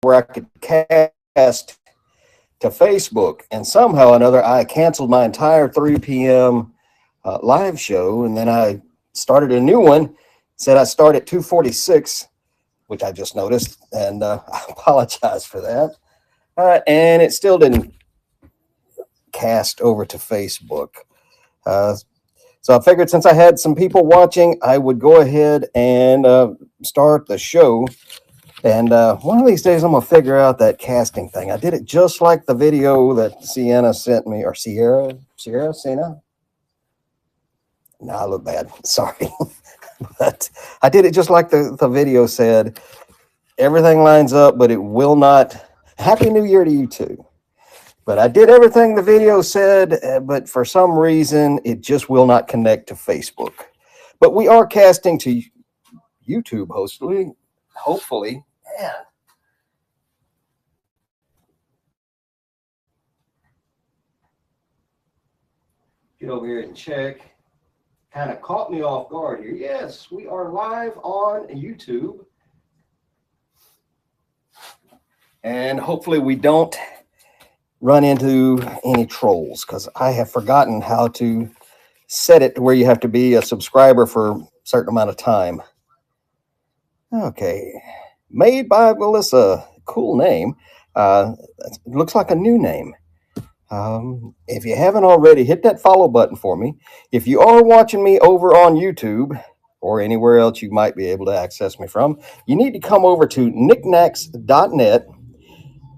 where I could cast to Facebook, and somehow or another I canceled my entire 3 p.m. Live show, and then I started a new one. Said I start at 2:46, which I just noticed, and I apologize for that. And it still didn't cast over to Facebook. Uh, so I figured since I had some people watching, I would go ahead and start the show. And one of these days, I'm going to figure out that casting thing. I did it just like the video that Sienna sent me, or Sienna? No, I look bad. Sorry. But I did it just like the video said. Everything lines up, but it will not. Happy New Year to you too. But I did everything the video said, but for some reason, it just will not connect to Facebook. But we are casting to YouTube, hopefully. Yeah. Get over here and check. Kind of caught me off guard here. Yes, we are live on YouTube. And hopefully we don't run into any trolls, because I have forgotten how to set it to where you have to be a subscriber for a certain amount of time. Okay. Made by Melissa. Cool name. It looks like a new name. If you haven't already, hit that follow button for me. If you are watching me over on YouTube or anywhere else you might be able to access me from, you need to come over to knickknacks.net.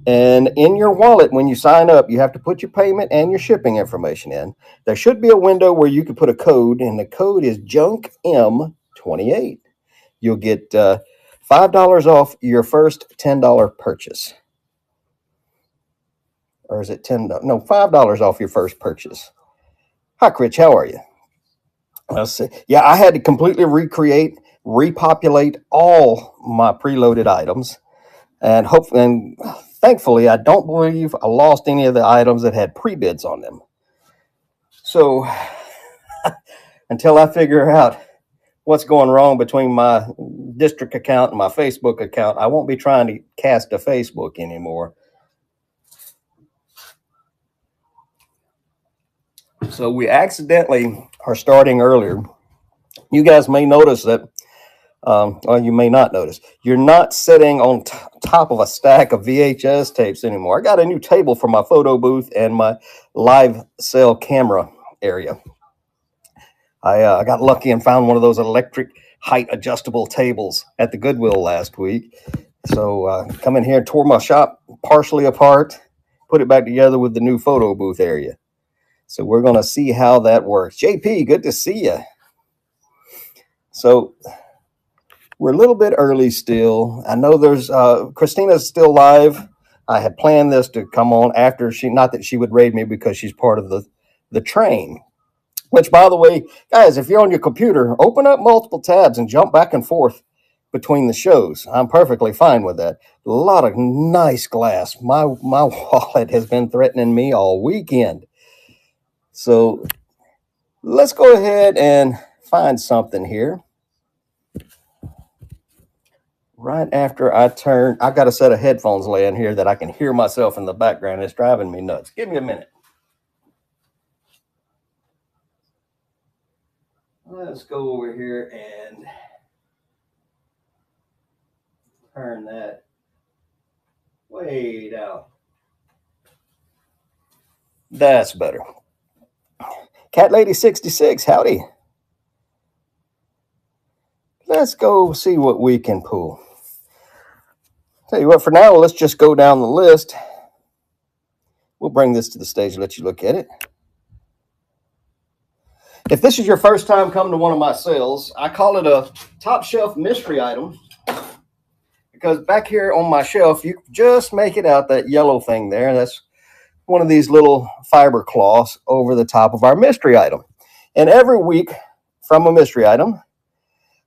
And in your wallet, when you sign up, you have to put your payment and your shipping information in. There should be a window where you can put a code, and the code is JUNKM28. You'll get $5 off your first $10 purchase. Or is it $10? No, $5 off your first purchase. Hi, Critch. How are you? Let's see. Yeah, I had to completely repopulate all my preloaded items. And thankfully, I don't believe I lost any of the items that had pre-bids on them. So until I figure out what's going wrong between my district account and my Facebook account, I won't be trying to cast to Facebook anymore. So we accidentally are starting earlier. You guys may notice that, or you may not notice, you're not sitting on top of a stack of VHS tapes anymore. I got a new table for my photo booth and my live cell camera area. I got lucky and found one of those electric height adjustable tables at the Goodwill last week. So come in here, tore my shop partially apart, put it back together with the new photo booth area. So we're going to see how that works. JP, good to see you. So we're a little bit early still. I know there's Christina's still live. I had planned this to come on after not that she would raid me because she's part of the train. Which, by the way, guys, if you're on your computer, open up multiple tabs and jump back and forth between the shows. I'm perfectly fine with that. A lot of nice glass. My wallet has been threatening me all weekend. So let's go ahead and find something here. Right after I got a set of headphones laying here that I can hear myself in the background. It's driving me nuts. Give me a minute. Let's go over here and turn that way down. That's better. Cat Lady 66, howdy. Let's go see what we can pull. Tell you what, for now, let's just go down the list. We'll bring this to the stage and let you look at it. If this is your first time coming to one of my sales, I call it a top shelf mystery item, because back here on my shelf, you just make it out that yellow thing there. That's one of these little fiber cloths over the top of our mystery item. And every week from a mystery item,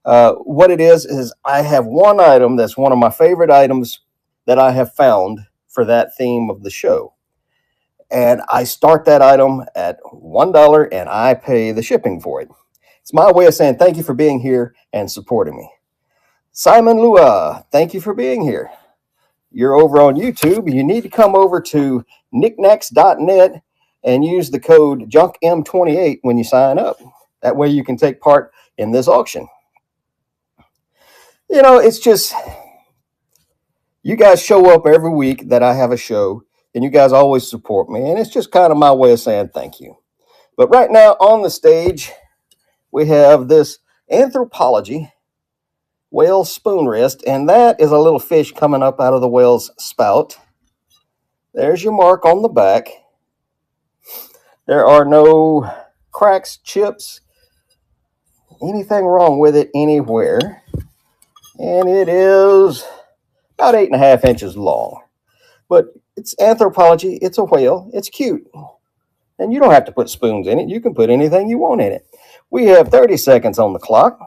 what it is I have one item that's one of my favorite items that I have found for that theme of the show. And I start that item at $1 and I pay the shipping for it. It's my way of saying thank you for being here and supporting me. Simon Lua, thank you for being here. you're over on YouTube, you need to come over to knickknacks.net and use the code JunkM28 when you sign up. That way you can take part in this auction. You know, it's just, you guys show up every week that I have a show, and you guys always support me, and it's just kind of my way of saying thank you. But right now on the stage, we have this Anthropologie whale spoon wrist, and that is a little fish coming up out of the whale's spout. There's your mark on the back. There are no cracks, chips, anything wrong with it anywhere. And it is about 8.5 inches long. But it's Anthropologie, it's a whale, it's cute. And you don't have to put spoons in it. You can put anything you want in it. We have 30 seconds on the clock.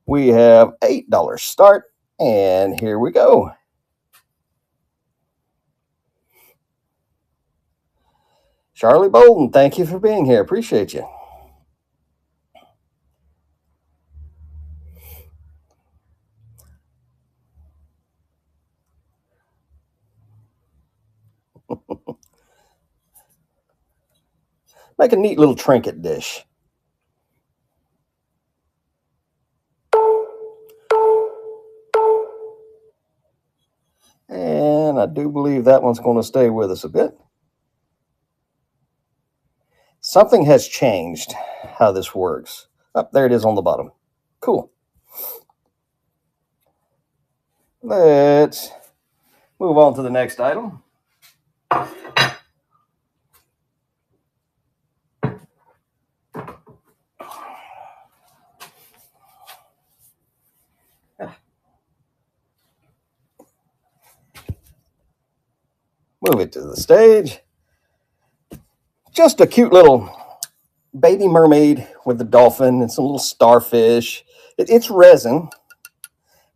We have $8 start, and here we go. Charlie Bolden, thank you for being here. Appreciate you. Make a neat little trinket dish. And I do believe that one's going to stay with us a bit. Something has changed how this works. Up there it is on the bottom. Cool. Let's move on to the next item. Move it to the stage. Just a cute little baby mermaid with a dolphin and some little starfish. It's resin,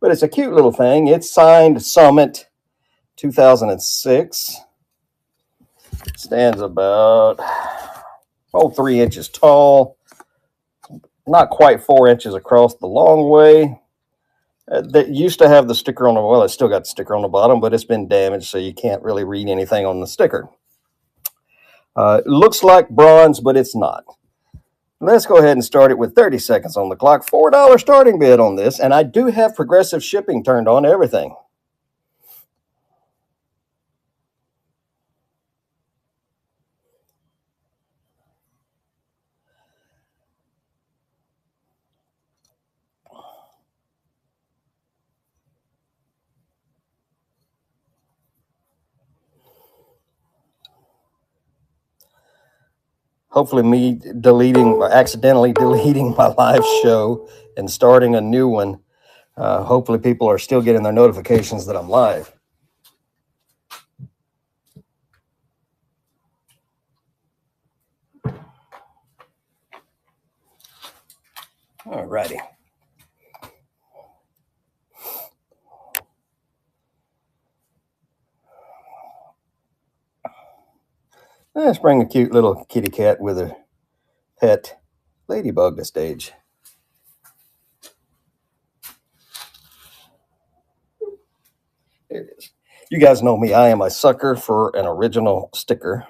but it's a cute little thing. It's signed Summit 2006. Stands about 3 inches tall, not quite 4 inches across the long way. That used to have the sticker on the, well, it's still got the sticker on the bottom, but it's been damaged, so you can't really read anything on the sticker. It looks like bronze, but it's not. Let's go ahead and start it with 30 seconds on the clock. $4 starting bid on this, and I do have progressive shipping turned on to everything. Hopefully me accidentally deleting my live show and starting a new one. Hopefully people are still getting their notifications that I'm live. All righty. Let's bring a cute little kitty cat with a pet ladybug to stage. There it is. You guys know me. I am a sucker for an original sticker.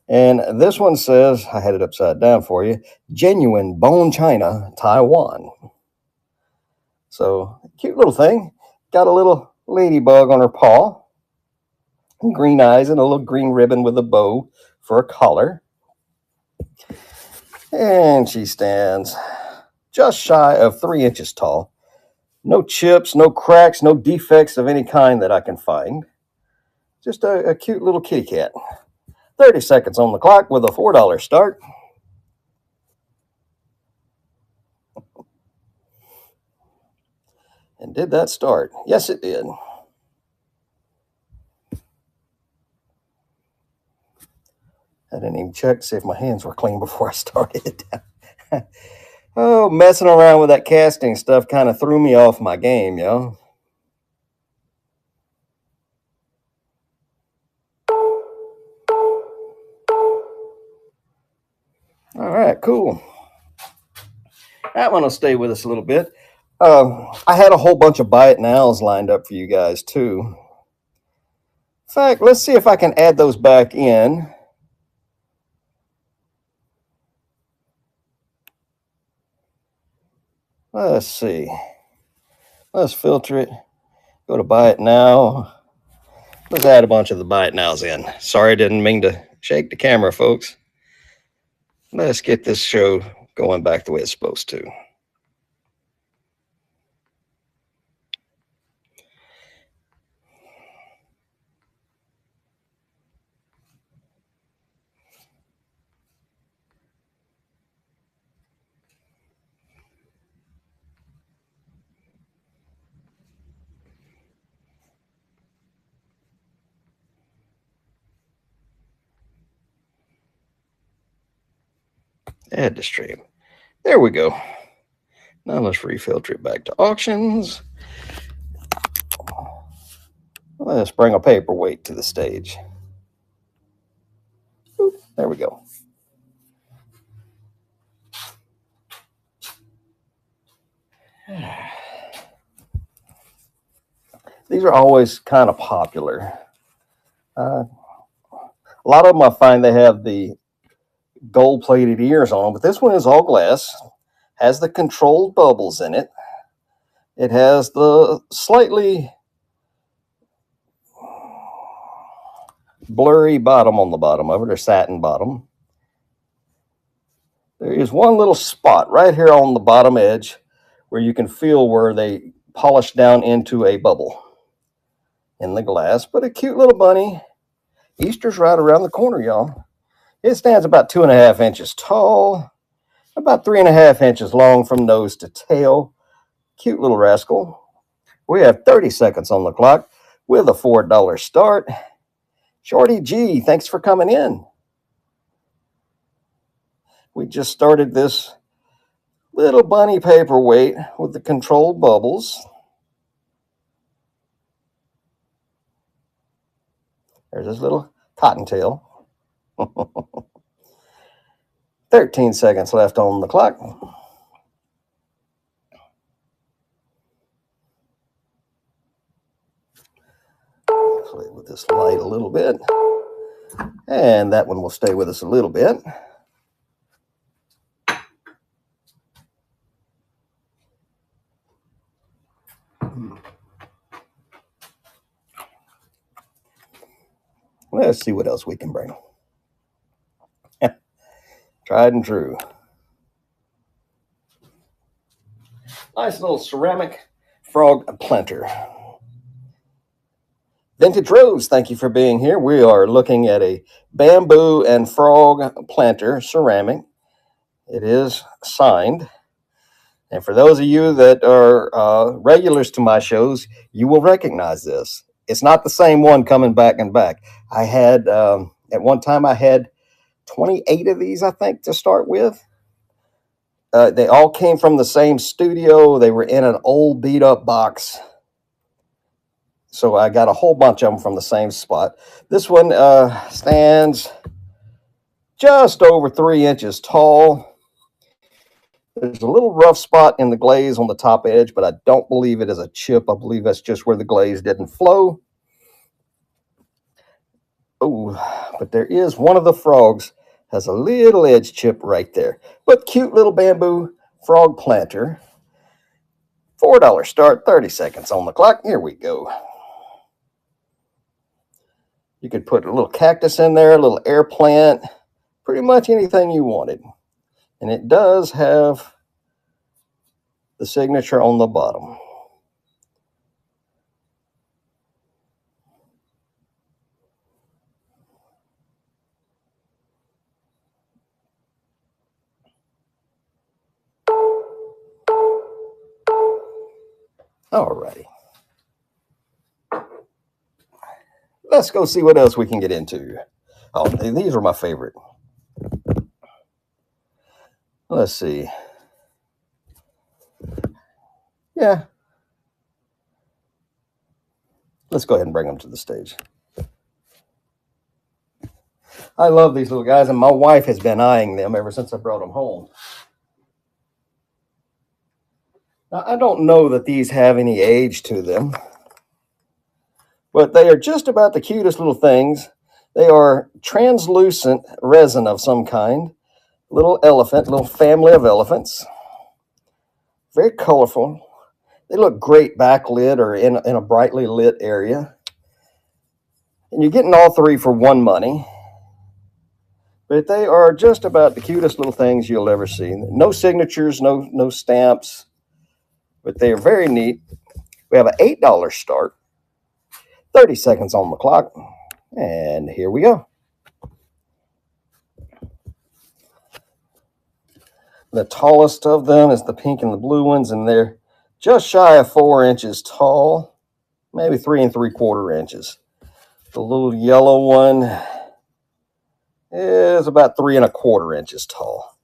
And this one says, I had it upside down for you, genuine bone china, Taiwan. So cute little thing. Got a little ladybug on her paw. Green eyes and a little green ribbon with a bow for a collar. And she stands just shy of 3 inches tall. No chips, no cracks, no defects of any kind that I can find. Just a cute little kitty cat. 30 seconds on the clock with a $4 start. And did that start? Yes, it did. I didn't even check to see if my hands were clean before I started. Oh, messing around with that casting stuff kind of threw me off my game, yo. All right, cool. That one will stay with us a little bit. I had a whole bunch of buy it nows lined up for you guys too. In fact, let's see if I can add those back in. Let's see. Let's filter it. Go to buy it now. Let's add a bunch of the buy it nows in. Sorry, I didn't mean to shake the camera, folks. Let's get this show going back the way it's supposed to. Add to stream. There we go. Now let's refilter it back to auctions. Let's bring a paperweight to the stage. Oop, there we go. These are always kind of popular. A lot of them I find they have the gold-plated ears on, but this one is all glass, has the controlled bubbles in it. It has the slightly blurry bottom on the bottom of it, or satin bottom. There is one little spot right here on the bottom edge where you can feel where they polished down into a bubble in the glass, but a cute little bunny. Easter's right around the corner, y'all. It stands about 2.5 inches tall, about 3.5 inches long from nose to tail. Cute little rascal. We have 30 seconds on the clock with a $4 start. Shorty G, thanks for coming in. We just started this little bunny paperweight with the controlled bubbles. There's his little cottontail. 13 seconds left on the clock. Play with this light a little bit. And that one will stay with us a little bit. Let's see what else we can bring. Tried and true. Nice little ceramic frog planter. Vintage Rose, thank you for being here. We are looking at a bamboo and frog planter ceramic. It is signed. And for those of you that are regulars to my shows, you will recognize this. It's not the same one coming back and back. I had, at one time, I had 28 of these, I think, to start with. They all came from the same studio. They were in an old beat up box. So I got a whole bunch of them from the same spot. This one stands just over 3 inches tall. There's a little rough spot in the glaze on the top edge, but I don't believe it is a chip. I believe that's just where the glaze didn't flow. Oh, but there is one of the frogs has a little edge chip right there. But cute little bamboo frog planter. $4 start, 30 seconds on the clock. Here we go. You could put a little cactus in there, a little air plant, pretty much anything you wanted. And it does have the signature on the bottom. Alrighty. Let's go see what else we can get into. Oh, these are my favorite. Let's see. Yeah. Let's go ahead and bring them to the stage. I love these little guys, and my wife has been eyeing them ever since I brought them home. Now, I don't know that these have any age to them, But they are just about the cutest little things. They are translucent resin of some kind. Little elephant, little family of elephants. Very colorful. They look great backlit or in a brightly lit area. And you're getting all three for one money. But they are just about the cutest little things you'll ever see. No signatures, no stamps, but they are very neat. We have an $8 start, 30 seconds on the clock, and here we go. The tallest of them is the pink and the blue ones, and they're just shy of 4 inches tall, maybe 3 3/4 inches. The little yellow one is about 3 1/4 inches tall.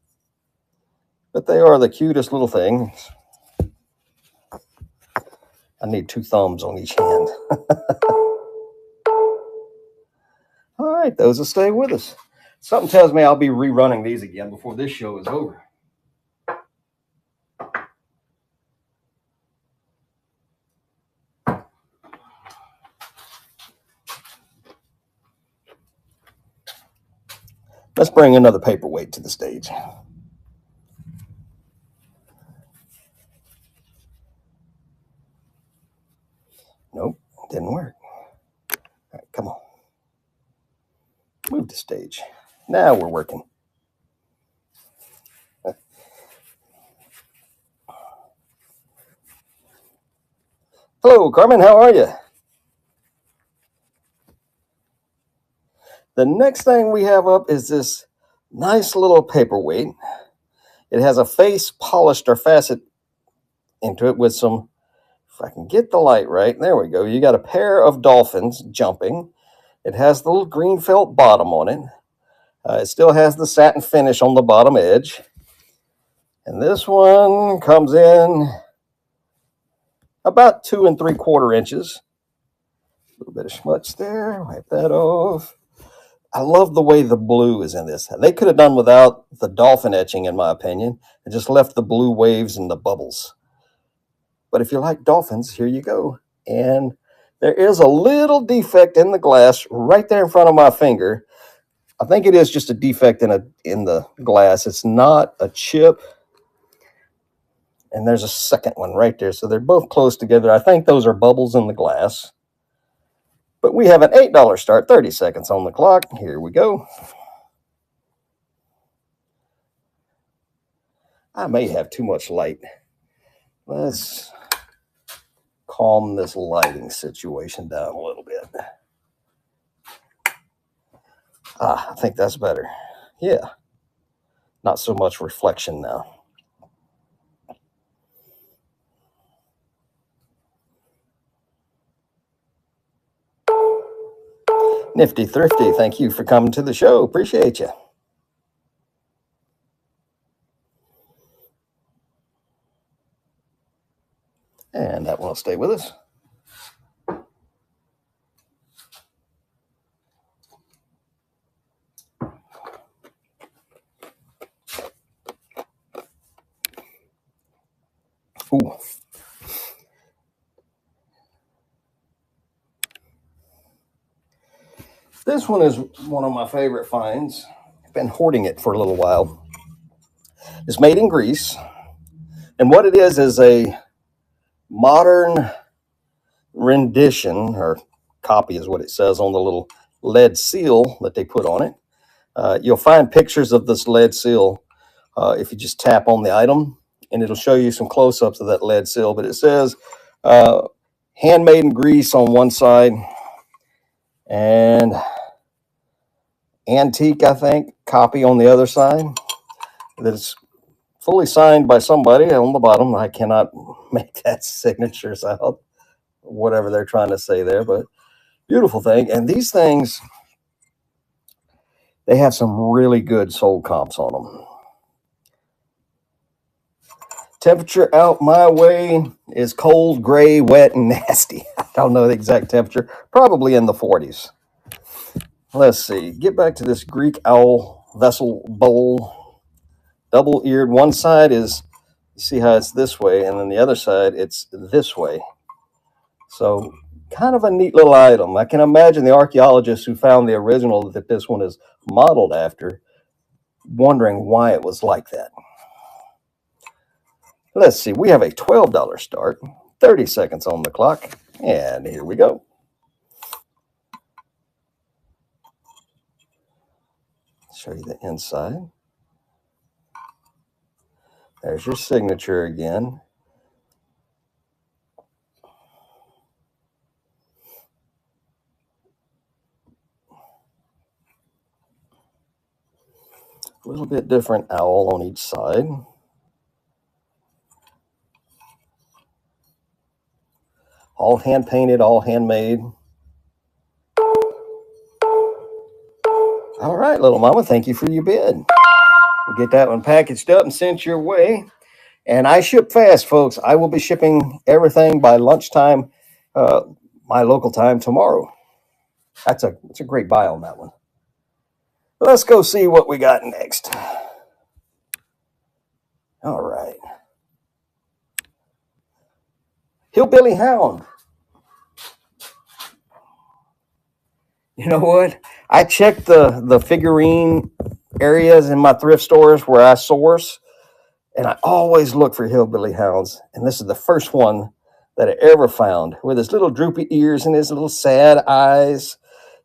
But they are the cutest little things. I need 2 thumbs on each hand. All right, those will stay with us. Something tells me I'll be rerunning these again before this show is over. Let's bring another paperweight to the stage. Nope, didn't work. All right, come on. Move the stage. Now we're working. Hello, Carmen. How are you? The next thing we have up is this nice little paperweight. It has a face polished or facet into it with some, if I can get the light right, there we go. You got a pair of dolphins jumping. It has the little green felt bottom on it. It still has the satin finish on the bottom edge. And this one comes in about 2 3/4 inches. A little bit of schmutz there. Wipe that off. I love the way the blue is in this. They could have done without the dolphin etching, in my opinion, and just left the blue waves and the bubbles. But if you like dolphins, here you go. And there is a little defect in the glass right there in front of my finger. I think it is just a defect in the glass. It's not a chip. And there's a second one right there. So they're both close together. I think those are bubbles in the glass. But we have an $8 start, 30 seconds on the clock. Here we go. I may have too much light. Let's calm this lighting situation down a little bit. I think that's better. Yeah. Not so much reflection now. Nifty Thrifty, thank you for coming to the show. Appreciate you. And that will stay with us. Ooh. This one is one of my favorite finds. I've been hoarding it for a little while. It's made in Greece. And what it is a modern rendition, or copy is what it says on the little lead seal that they put on it. You'll find pictures of this lead seal if you just tap on the item, and it'll show you some close-ups of that lead seal. But it says handmade in Greece on one side, and antique, I think, copy on the other side. That's fully signed by somebody on the bottom. I cannot make that signatures out, whatever they're trying to say there, but beautiful thing. And these things, they have some really good sold comps on them. Temperature out my way is cold, gray, wet, and nasty. I don't know the exact temperature. Probably in the 40s. Let's see. Get back to this Greek owl vessel bowl. Double-eared. One side is, you see how it's this way, and then the other side, it's this way. So kind of a neat little item. I can imagine the archaeologists who found the original that this one is modeled after wondering why it was like that. Let's see, we have a $12 start, 30 seconds on the clock, and here we go. Show you the inside. There's your signature again. A little bit different owl on each side. All hand painted, all handmade. All right, little mama, thank you for your bid. We'll get that one packaged up and sent your way. And I ship fast, folks. I will be shipping everything by lunchtime, my local time tomorrow. That's a great buy on that one. Let's go see what we got next. All right. Hillbilly Hound. You know what? I checked the figurine areas in my thrift stores where I source, and I always look for Hillbilly Hounds. And this is the first one that I ever found with his little droopy ears and his little sad eyes.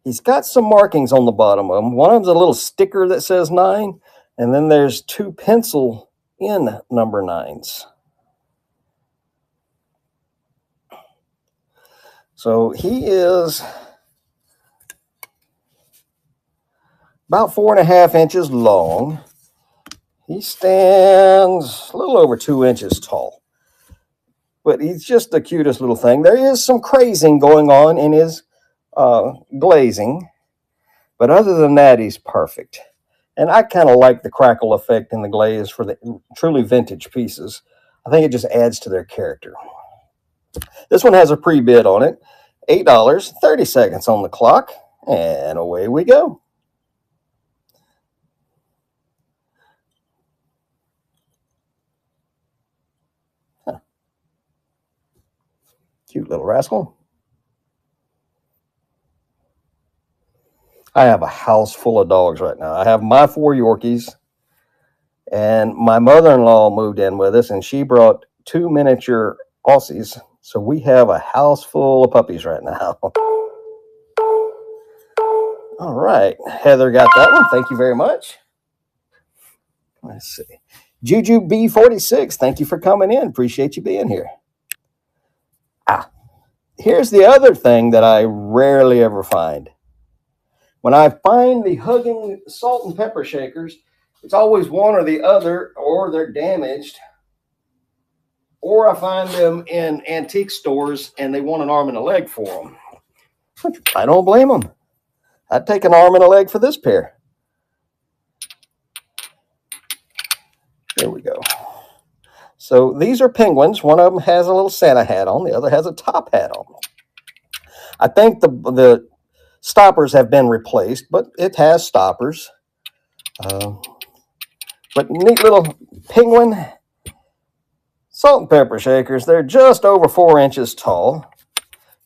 He's got some markings on the bottom of him. One of them's a little sticker that says 9, and then there's 2 pencil in number 9s. So he is about 4.5 inches long. He stands a little over 2 inches tall, but he's just the cutest little thing. There is some crazing going on in his glazing, but other than that, he's perfect. And I kind of like the crackle effect in the glaze for the truly vintage pieces. I think it just adds to their character. This one has a pre-bid on it. $8, 30 seconds on the clock, and away we go. Huh. Cute little rascal. I have a house full of dogs right now. I have my 4 Yorkies, and my mother-in-law moved in with us, and she brought 2 miniature Aussies. So we have a house full of puppies right now. All right. Heather got that one. Thank you very much. Let's see. Juju B46, thank you for coming in. Appreciate you being here. Here's the other thing that I rarely ever find. When I find the hugging salt and pepper shakers, it's always one or the other, or they're damaged, or I find them in antique stores and they want an arm and a leg for them. I don't blame them. I'd take an arm and a leg for this pair. There we go. So these are penguins. One of them has a little Santa hat on. The other has a top hat on. I think the stoppers have been replaced, but it has stoppers. But neat little penguin salt and pepper shakers. They're just over 4 inches tall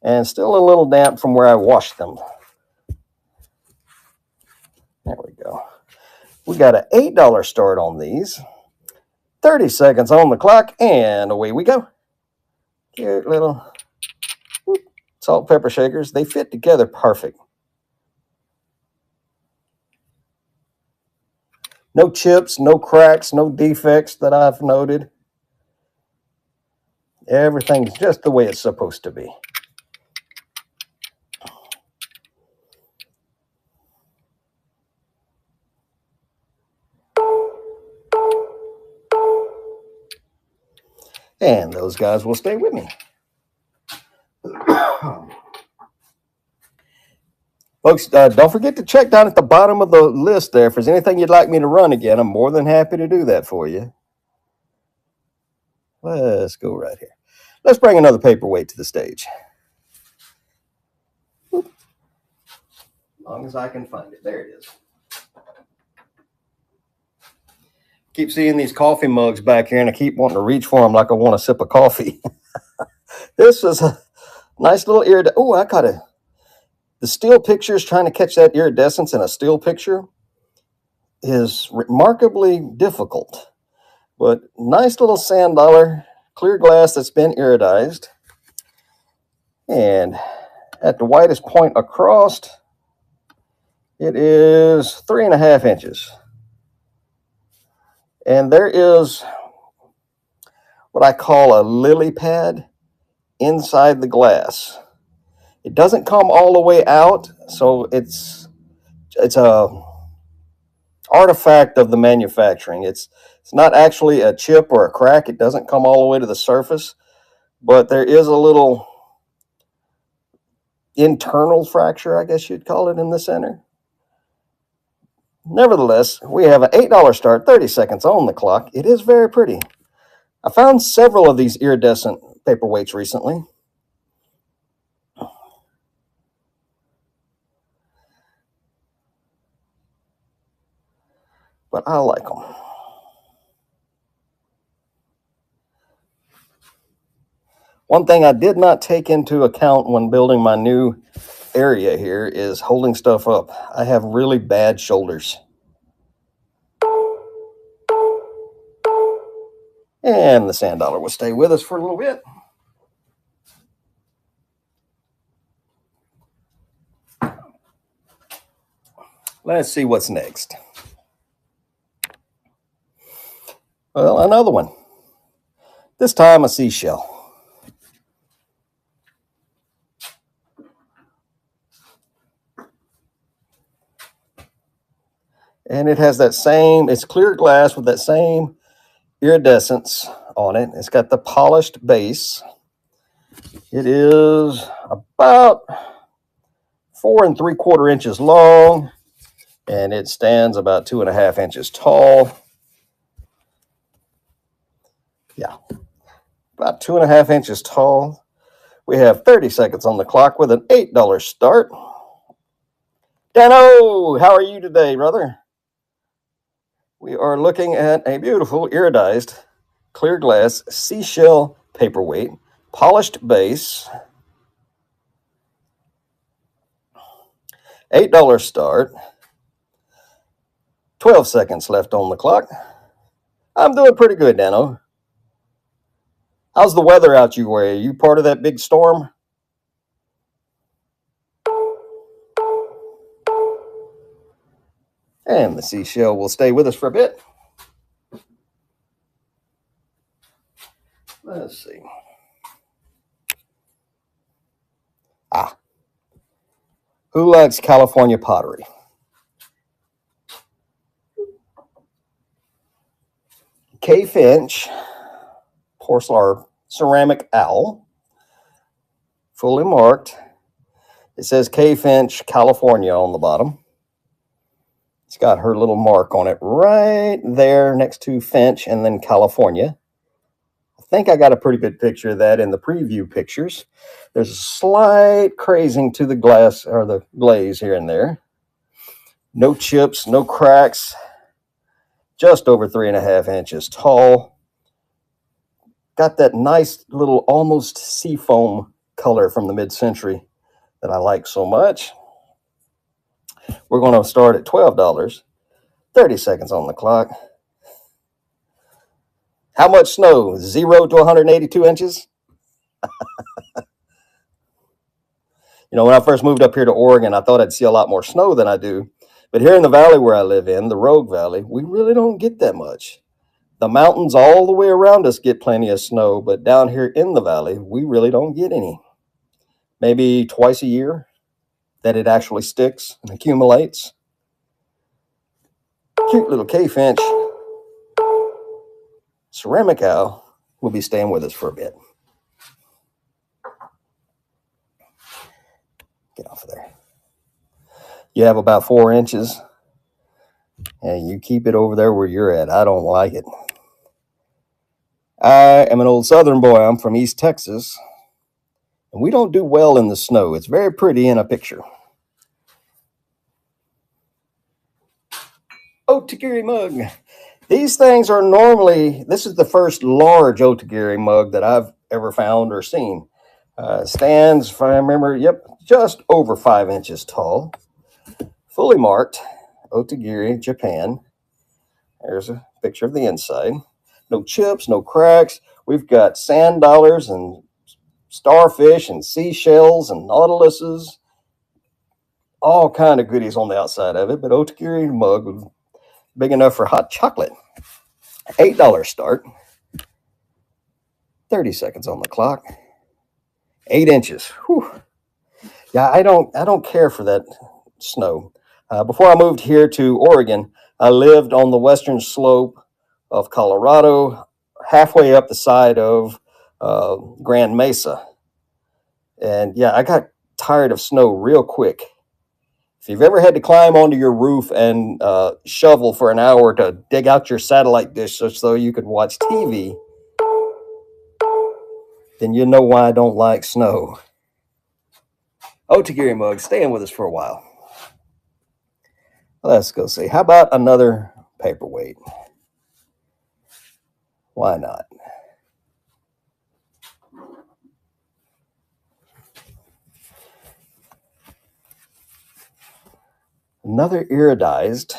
and still a little damp from where I washed them. There we go. We got an $8 start on these. 30 seconds on the clock, and away we go. Cute little salt and pepper shakers. They fit together perfect. No chips, no cracks, no defects that I've noted. Everything's just the way it's supposed to be. And those guys will stay with me. Folks, don't forget to check down at the bottom of the list there. If there's anything you'd like me to run again, I'm more than happy to do that for you. Let's go right here. Let's bring another paperweight to the stage. As long as I can find it. There it is. Keep seeing these coffee mugs back here, and I keep wanting to reach for them like I want a sip of coffee. This is Nice little oh, the still pictures, trying to catch that iridescence in a still picture is remarkably difficult. But nice little sand dollar, clear glass that's been iridized. And at the widest point across, it is 3.5 inches. And there is what I call a lily pad inside the glass. It doesn't come all the way out, so it's a artifact of the manufacturing. It's not actually a chip or a crack. It doesn't come all the way to the surface, but there is a little internal fracture, I guess you'd call it, in the center. Nevertheless, we have an $8 start, 30 seconds on the clock. It is very pretty. I found several of these iridescent paperweights recently. But I like them. One thing I did not take into account when building my new area here is holding stuff up. I have really bad shoulders. And the sand dollar will stay with us for a little bit. Let's see what's next. Well, another one. This time a seashell. And it has that same, it's clear glass with that same iridescence on it. It's got the polished base. It is about 4 3/4 inches long, and it stands about 2.5 inches tall. Yeah, about 2.5 inches tall. We have 30 seconds on the clock with an $8 start. Dano, how are you today, brother? We are looking at a beautiful iridized clear glass seashell paperweight, polished base, $8 start, 12 seconds left on the clock. I'm doing pretty good, Dano. How's the weather out your way? Are you part of that big storm? And the seashell will stay with us for a bit. Let's see. Who likes California pottery? K. Finch, porcelain ceramic owl, fully marked. It says K. Finch, California on the bottom. It's got her little mark on it right there next to Finch and then California. I think I got a pretty good picture of that in the preview pictures. There's a slight crazing to the glass or the glaze here and there. No chips, no cracks. Just over 3.5 inches tall. Got that nice little almost seafoam color from the mid-century that I like so much. We're going to start at $12. 30 seconds on the clock. How much snow? 0 to 182 inches? You know, when I first moved up here to Oregon, I thought I'd see a lot more snow than I do. But here in the valley where I live in, the Rogue Valley, we really don't get that much. The mountains all the way around us get plenty of snow, but down here in the valley, we really don't get any. Maybe twice a year that it actually sticks and accumulates. Cute little K-Finch ceramic owl will be staying with us for a bit. Get off of there. You have about 4 inches, and you keep it over there where you're at. I don't like it. I am an old Southern boy. I'm from East Texas, and we don't do well in the snow. It's very pretty in a picture. Otagiri mug. These things are normally, this is the first large Otagiri mug that I've ever found or seen. Stands, if I remember, yep, just over 5 inches tall. Fully marked, Otagiri, Japan. There's a picture of the inside. No chips, no cracks. We've got sand dollars and starfish and seashells and nautiluses. All kind of goodies on the outside of it, but Otagiri mug was big enough for hot chocolate. $8 start. 30 seconds on the clock. 8 inches. Whew. Yeah, I don't care for that snow. Before I moved here to Oregon, I lived on the western slope of Colorado, halfway up the side of Grand Mesa. And yeah, I got tired of snow real quick. If you've ever had to climb onto your roof and shovel for an hour to dig out your satellite dish so you could watch TV, then you know why I don't like snow. Otagiri mug, staying with us for a while. Let's go see. How about another paperweight? Why not? Another iridized.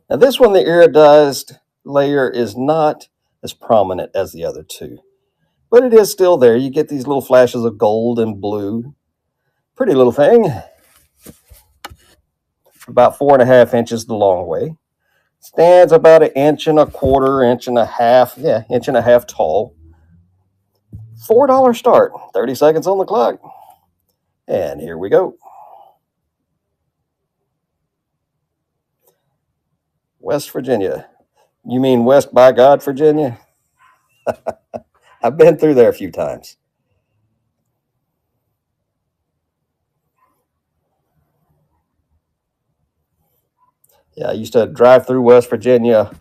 Now this one, the iridized layer is not as prominent as the other two, but it is still there. You get these little flashes of gold and blue. Pretty little thing. About 4.5 inches the long way. Stands about 1.25 inches, 1.5 inches, yeah, 1.5 inches tall. $4 start, 30 seconds on the clock. And here we go. West Virginia. You mean West by God, Virginia? I've been through there a few times. Yeah, I used to drive through West Virginia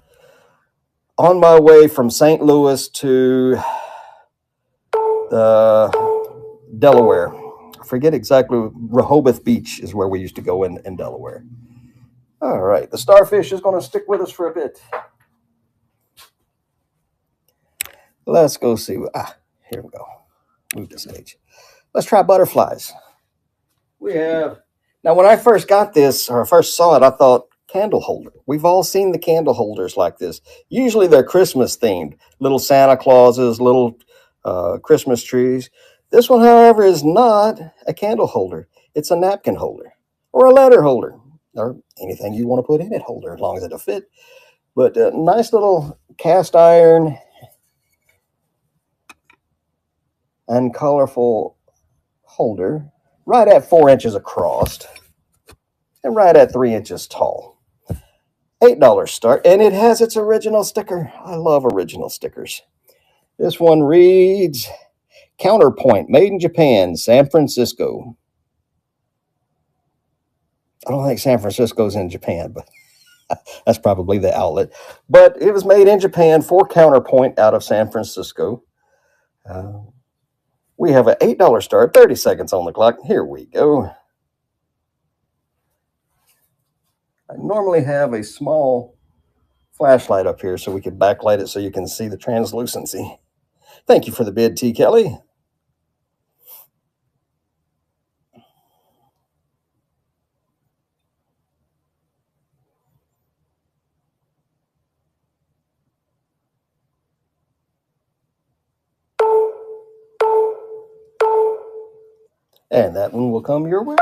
on my way from St. Louis to Delaware. I forget exactly. Rehoboth Beach is where we used to go in Delaware. All right, the starfish is going to stick with us for a bit. Let's go see. Here we go. Move this page. Let's try butterflies. We have, now when I first got this, or first saw it, I thought candle holder. We've all seen the candle holders like this. Usually they're Christmas themed. Little Santa Clauses, little Christmas trees. This one, however, is not a candle holder. It's a napkin holder or a letter holder or anything you want to put in it holder, as long as it'll fit. But a nice little cast iron and colorful holder, right at 4 inches across and right at 3 inches tall. $8 start, and it has its original sticker. I love original stickers. This one reads, Counterpoint, made in Japan, San Francisco. I don't think San Francisco's in Japan, but that's probably the outlet. But it was made in Japan for Counterpoint out of San Francisco. We have an $8 start, 30 seconds on the clock. Here we go. I normally have a small flashlight up here so we can backlight it so you can see the translucency. Thank you for the bid, T. Kelly. And that one will come your way.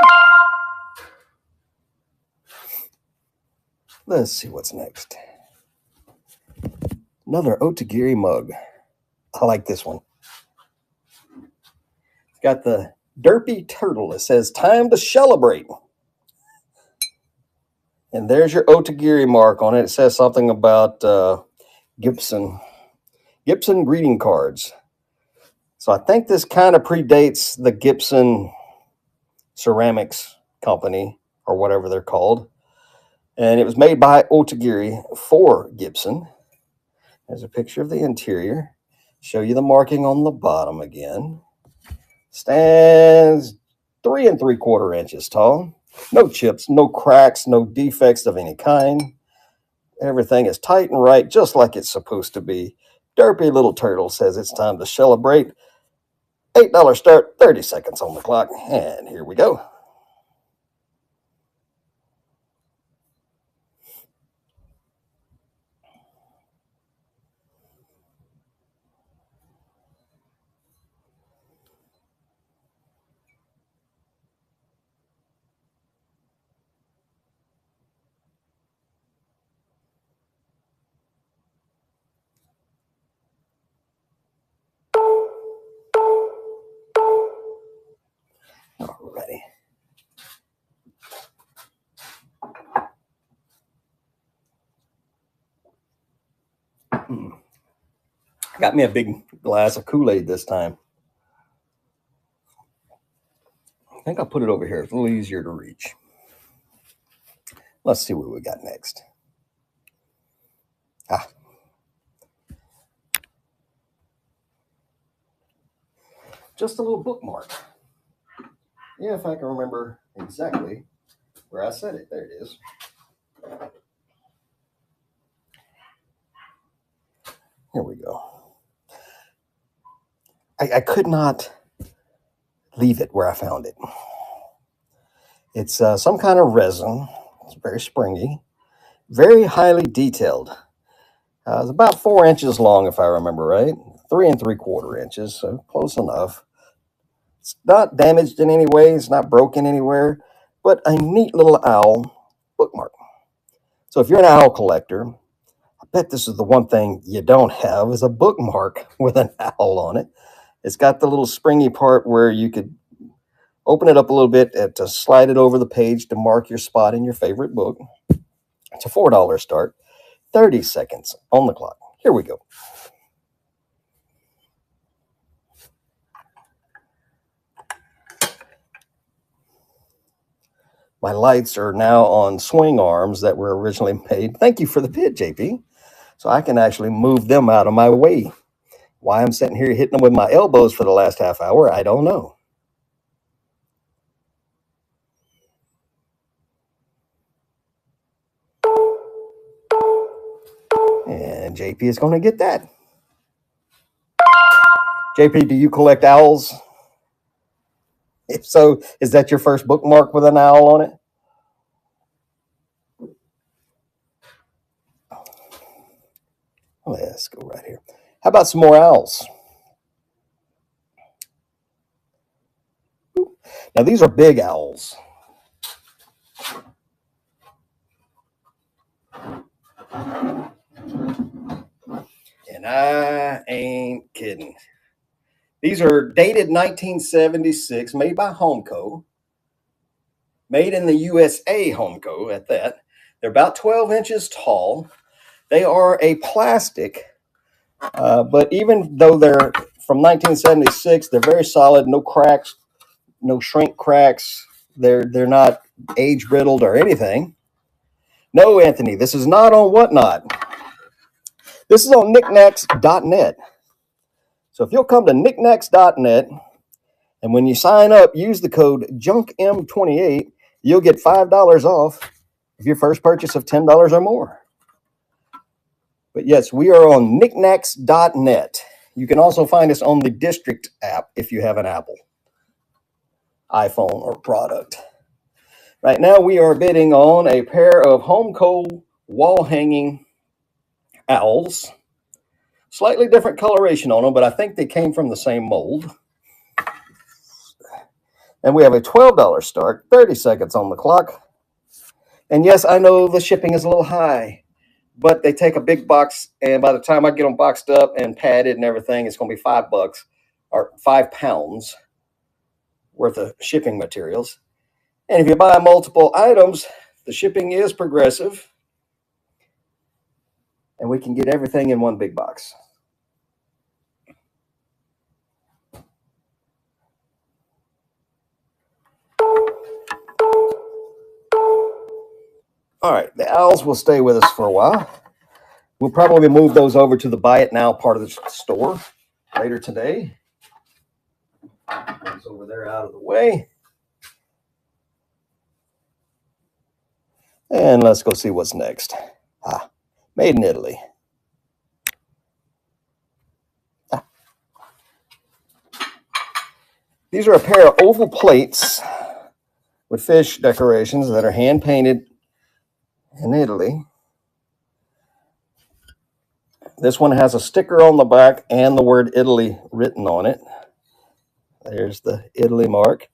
Let's see what's next. Another Otagiri mug. I like this one. It's got the derpy turtle. It says, time to celebrate. And there's your Otagiri mark on it. It says something about Gibson greeting cards. So I think this kind of predates the Gibson Ceramics Company or whatever they're called. And it was made by Otagiri for Gibson. There's a picture of the interior. Show you the marking on the bottom again. Stands 3 3/4 inches tall. No chips, no cracks, no defects of any kind. Everything is tight and right, just like it's supposed to be. Derpy little turtle says it's time to celebrate. $8 start, 30 seconds on the clock. And here we go. Alrighty. Got me a big glass of Kool-Aid this time. I think I'll put it over here. It's a little easier to reach. Let's see what we got next. Just a little bookmark. Yeah, if I can remember exactly where I said it. There it is. Here we go. I could not leave it where I found it. It's some kind of resin. It's very springy, very highly detailed. It's about 4 inches long, if I remember right. 3 3/4 inches, so close enough. It's not damaged in any way. It's not broken anywhere, but a neat little owl bookmark. So if you're an owl collector, I bet this is the one thing you don't have is a bookmark with an owl on it. It's got the little springy part where you could open it up a little bit to slide it over the page to mark your spot in your favorite book. It's a $4 start, 30 seconds on the clock. Here we go. My lights are now on swing arms that were originally made. Thank you for the bid, JP. So I can actually move them out of my way. Why I'm sitting here hitting them with my elbows for the last half hour, I don't know. And JP is going to get that. JP, do you collect owls? If so, is that your first bookmark with an owl on it? Let's go right here. How about some more owls? Now, these are big owls. And I ain't kidding. These are dated 1976, made by Homeco. Made in the USA, Homeco at that. They're about 12 inches tall. They are a plastic, but even though they're from 1976, they're very solid, no cracks, no shrink cracks. They're not age brittled or anything. No, Anthony, this is not on Whatnot. This is on knickknacks.net. So if you'll come to knickknacks.net, and when you sign up, use the code JUNKM28, you'll get $5 off if your first purchase of $10 or more. But yes, we are on knickknacks.net. You can also find us on the District app if you have an Apple iPhone or product. Right now, we are bidding on a pair of Homeco wall hanging owls. Slightly different coloration on them, but I think they came from the same mold. And we have a $12 start, 30 seconds on the clock. And yes, I know the shipping is a little high, but they take a big box, and by the time I get them boxed up and padded and everything, it's going to be $5 or 5 pounds worth of shipping materials. And if you buy multiple items, the shipping is progressive, and we can get everything in one big box. All right, the owls will stay with us for a while. We'll probably move those over to the Buy It Now part of the store later today. Those over there out of the way. And let's go see what's next. Made in Italy. These are a pair of oval plates with fish decorations that are hand painted in Italy. This one has a sticker on the back and the word Italy written on it. There's the Italy mark.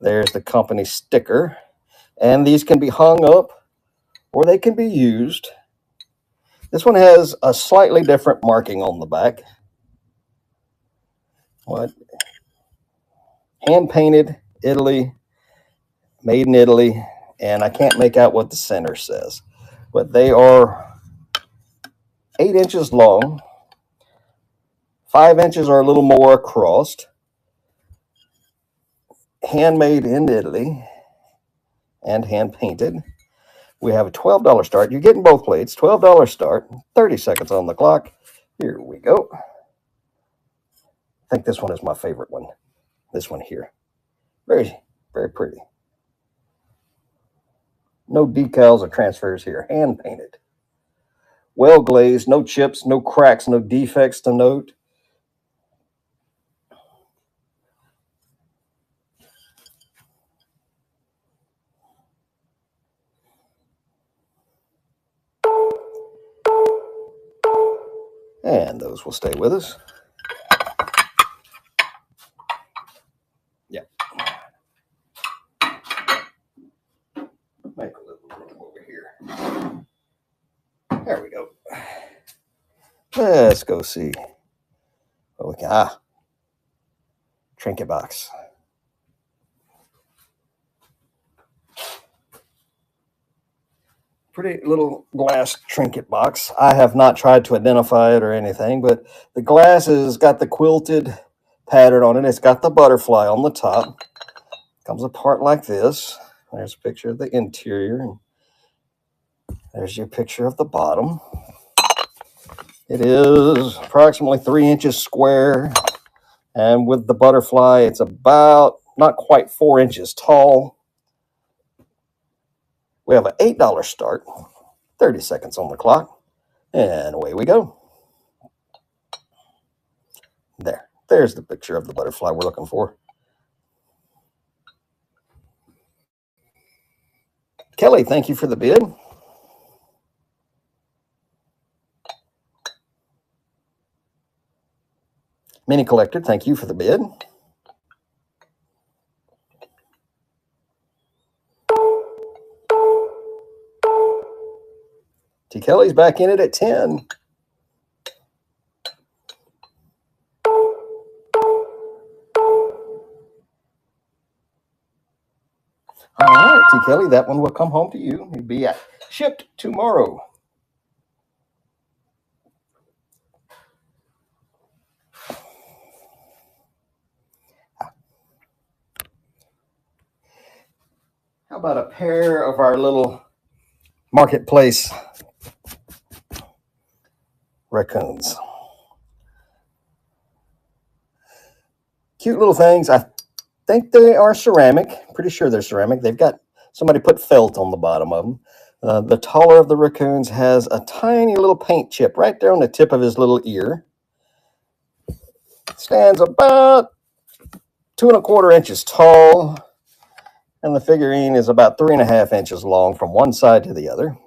There's the company sticker. And these can be hung up or they can be used. This one has a slightly different marking on the back. What? Hand painted Italy, made in Italy, and I can't make out what the center says, but they are 8 inches long, 5 inches or a little more across, handmade in Italy and hand painted. We have a $12 start. You're getting both plates, $12 start, 30 seconds on the clock. Here we go. I think this one is my favorite one. This one here. Very, very pretty. No decals or transfers here. Hand painted. Well glazed. No chips, no cracks, no defects to note. And those will stay with us. Yeah. Make a little room over here. There we go. Let's go see what we can. Trinket box. Pretty little glass trinket box. I have not tried to identify it or anything, but the glass has got the quilted pattern on it. It's got the butterfly on the top. Comes apart like this. There's a picture of the interior, and there's your picture of the bottom. It is approximately 3 inches square, and with the butterfly, it's about not quite 4 inches tall. We have an $8 start, 30 seconds on the clock, and away we go. There's the picture of the butterfly we're looking for. Kelly, thank you for the bid. Mini Collector, thank you for the bid. T. Kelly's back in it at 10. All right, T. Kelly, that one will come home to you. It'll be shipped tomorrow. How about a pair of our little marketplace raccoons? Cute little things. I think they are ceramic. Pretty sure they're ceramic. They've got somebody put felt on the bottom of them. The taller of the raccoons has a tiny little paint chip right there on the tip of his little ear. Stands about 2 1/4 inches tall, and the figurine is about 3 1/2 inches long from one side to the other.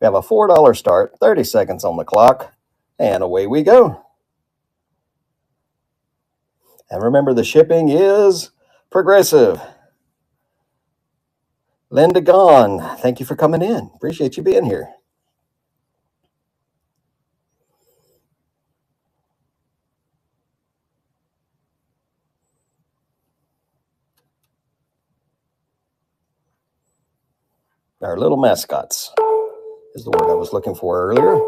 We have a $4 start, 30 seconds on the clock, and away we go. And remember, the shipping is progressive. Linda Gahn, thank you for coming in. Appreciate you being here. Our little mascots is the word I was looking for earlier.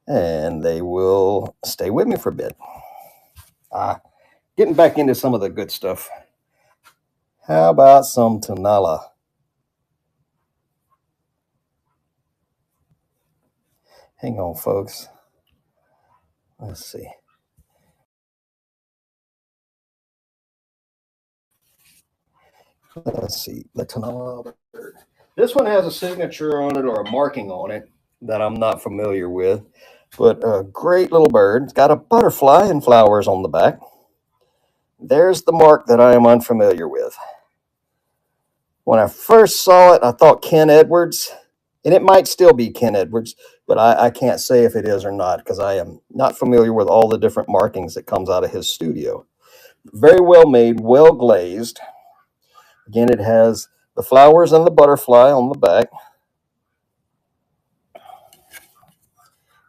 And they will stay with me for a bit. Getting back into some of the good stuff. How about some Tonala? Hang on, folks. Let's see. Let's see. The Tonala bird. This one has a signature on it or a marking on it that I'm not familiar with, but a great little bird. It's got a butterfly and flowers on the back. There's the mark that I am unfamiliar with. When I first saw it, I thought Ken Edwards, and it might still be Ken Edwards, but I can't say if it is or not because I am not familiar with all the different markings that comes out of his studio. Very well made, well glazed. Again, it has the flowers and the butterfly on the back.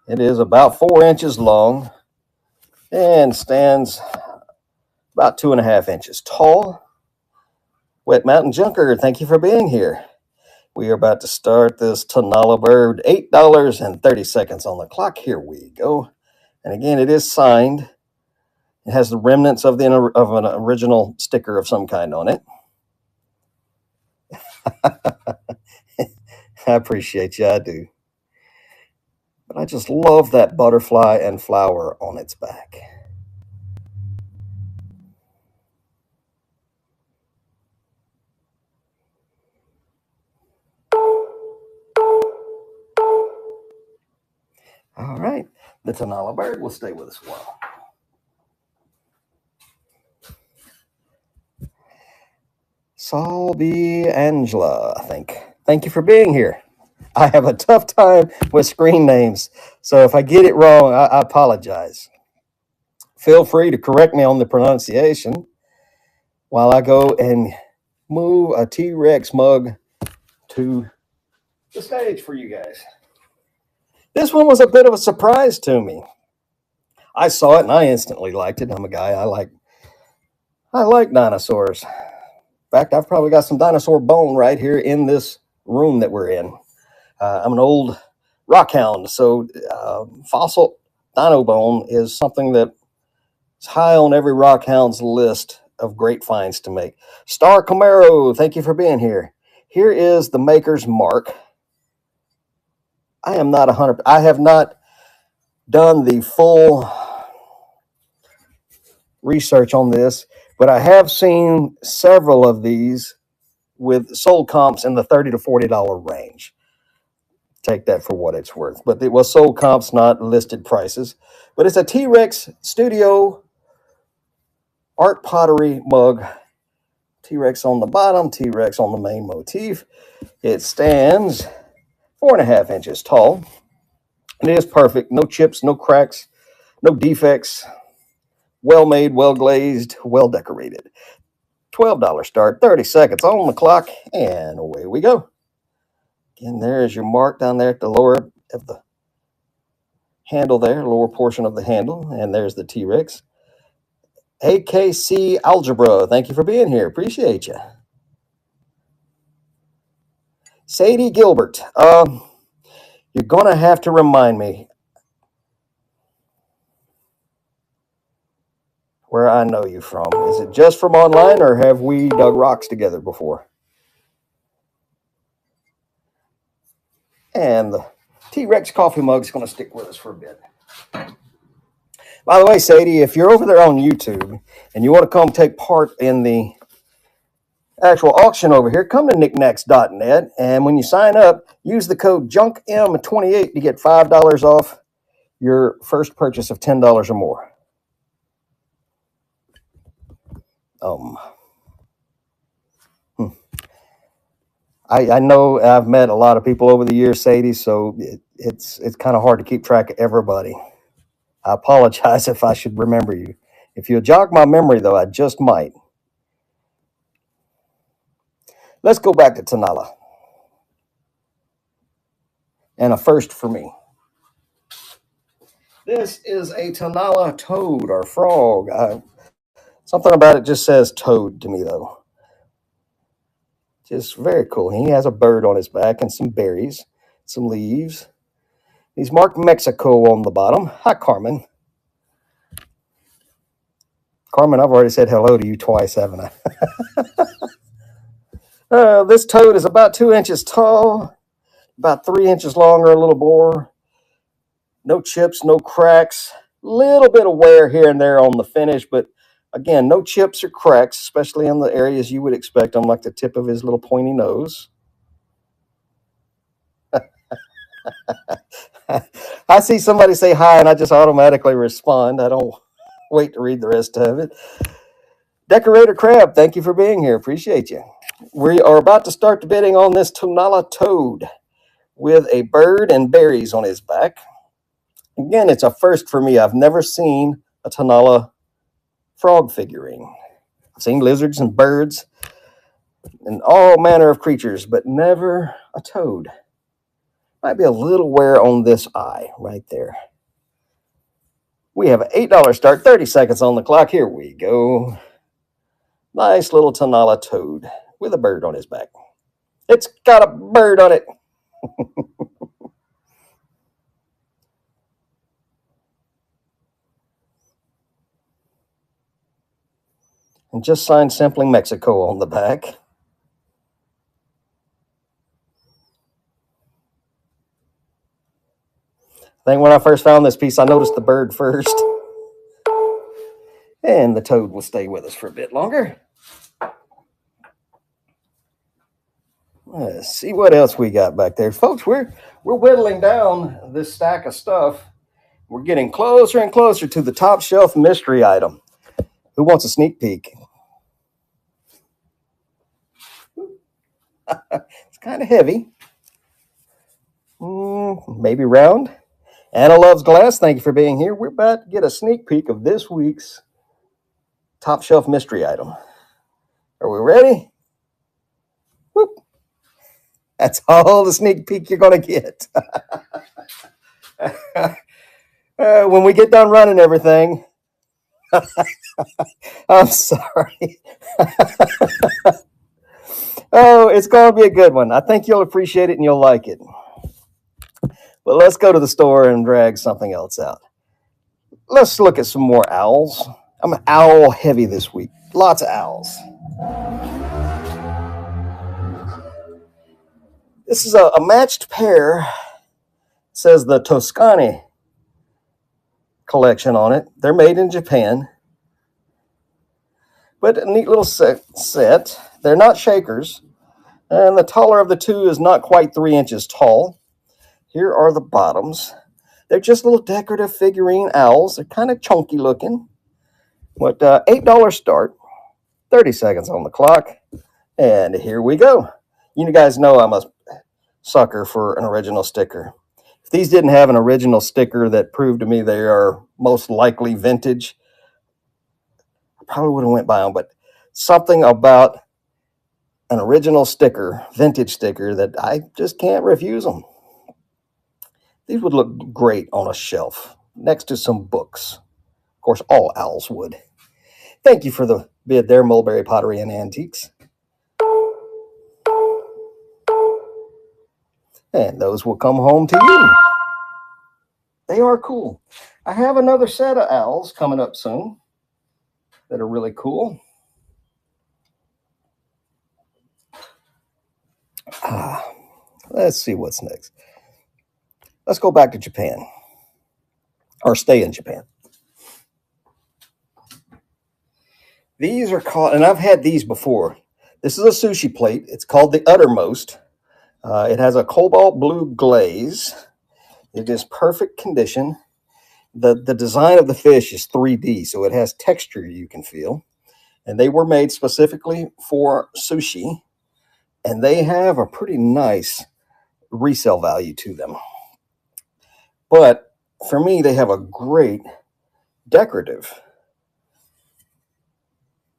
It is about 4 inches long and stands about 2.5 inches tall. Wet Mountain Junker, thank you for being here. We are about to start this Tanala Bird, $8.30 on the clock. Here we go. And again, it is signed. It has the remnants of an original sticker of some kind on it. I appreciate you, I do. But I just love that butterfly and flower on its back. All right, the Tanala Bird will stay with us a while. Saul B. Angela, I think. Thank you for being here. I have a tough time with screen names, so if I get it wrong, I apologize. Feel free to correct me on the pronunciation while I go and move a T-Rex mug to the stage for you guys. This one was a bit of a surprise to me. I saw it and I instantly liked it. I'm a guy, I like dinosaurs. In fact, I've probably got some dinosaur bone right here in this room that we're in. I'm an old rockhound, so fossil dino bone is something that is high on every rockhound's list of great finds to make. Star Camaro, thank you for being here. Here is the maker's mark. I am not 100. I have not done the full research on this, but I have seen several of these with sold comps in the $30 to $40 range. Take that for what it's worth. But it was sold comps, not listed prices. But it's a T-Rex Studio art pottery mug. T-Rex on the bottom, T-Rex on the main motif. It stands 4.5 inches tall. And it is perfect. No chips, no cracks, no defects. Well made, well glazed, well decorated. $12 start, 30 seconds on the clock, and away we go. Again, there is your mark down there at the lower of the handle there, lower portion of the handle, and there's the T-Rex. AKC Algebra, thank you for being here. Appreciate you. Sadie Gilbert, you're going to have to remind me where I know you from. Is it just from online, or have we dug rocks together before? And the T-Rex coffee mug is going to stick with us for a bit. By the way, Sadie, if you're over there on YouTube and you want to come take part in the actual auction over here, come to knickknacks.net, and when you sign up, use the code JUNKM28 to get $5 off your first purchase of $10 or more. I know I've met a lot of people over the years, Sadie, so it's kind of hard to keep track of everybody. I apologize if I should remember you. If you'll jog my memory, though, I just might. Let's go back to Tanala. And a first for me. This is a Tanala toad or frog. Something about it just says toad to me, though. Just very cool. He has a bird on his back and some berries, some leaves. He's marked Mexico on the bottom. Hi, Carmen. Carmen, I've already said hello to you twice, haven't I? This toad is about 2 inches tall, about 3 inches long or a little more. No chips, no cracks. Little bit of wear here and there on the finish, but again, no chips or cracks, especially in the areas you would expect them, like the tip of his little pointy nose. I see somebody say hi, and I just automatically respond. I don't wait to read the rest of it. Decorator Crab, thank you for being here. Appreciate you. We are about to start the bidding on this Tonala toad with a bird and berries on his back. Again, it's a first for me. I've never seen a Tonala frog figurine. I've seen lizards and birds and all manner of creatures, but never a toad. Might be a little wear on this eye right there. We have an $8 start, 30 seconds on the clock. Here we go. Nice little Tonala toad with a bird on his back. It's got a bird on it. And just signed Sampling Mexico on the back. I think when I first found this piece, I noticed the bird first. And the toad will stay with us for a bit longer. Let's see what else we got back there. Folks, we're whittling down this stack of stuff. We're getting closer and closer to the top shelf mystery item. Who wants a sneak peek? It's kind of heavy. Maybe round. Anna Loves Glass, thank you for being here. We're about to get a sneak peek of this week's top shelf mystery item. Are we ready? Whoop. That's all the sneak peek you're going to get. When we get done running everything, I'm sorry. Oh, it's going to be a good one. I think you'll appreciate it and you'll like it. But let's go to the store and drag something else out. Let's look at some more owls. I'm owl heavy this week. Lots of owls. This is a matched pair. It says the Toscani collection on it. They're made in Japan. But a neat little set. They're not shakers. And the taller of the two is not quite 3 inches tall. Here are the bottoms. They're just little decorative figurine owls. They're kind of chunky looking. But $8 start. 30 seconds on the clock. And here we go. You guys know I'm a sucker for an original sticker. If these didn't have an original sticker that proved to me they are most likely vintage, I probably would have went by them. But something about an original sticker, vintage sticker, that I just can't refuse them. These would look great on a shelf next to some books. Of course, all owls would. Thank you for the bid there, Mulberry Pottery and Antiques. And those will come home to you. They are cool. I have another set of owls coming up soon that are really cool. Let's see what's next. Let's go back to Japan, or stay in Japan. These are called, and I've had these before. This is a sushi plate. It's called the Uttermost. It has a cobalt blue glaze. It is perfect condition. The design of the fish is 3D, so it has texture you can feel. And they were made specifically for sushi. And they have a pretty nice resale value to them. But for me, they have a great decorative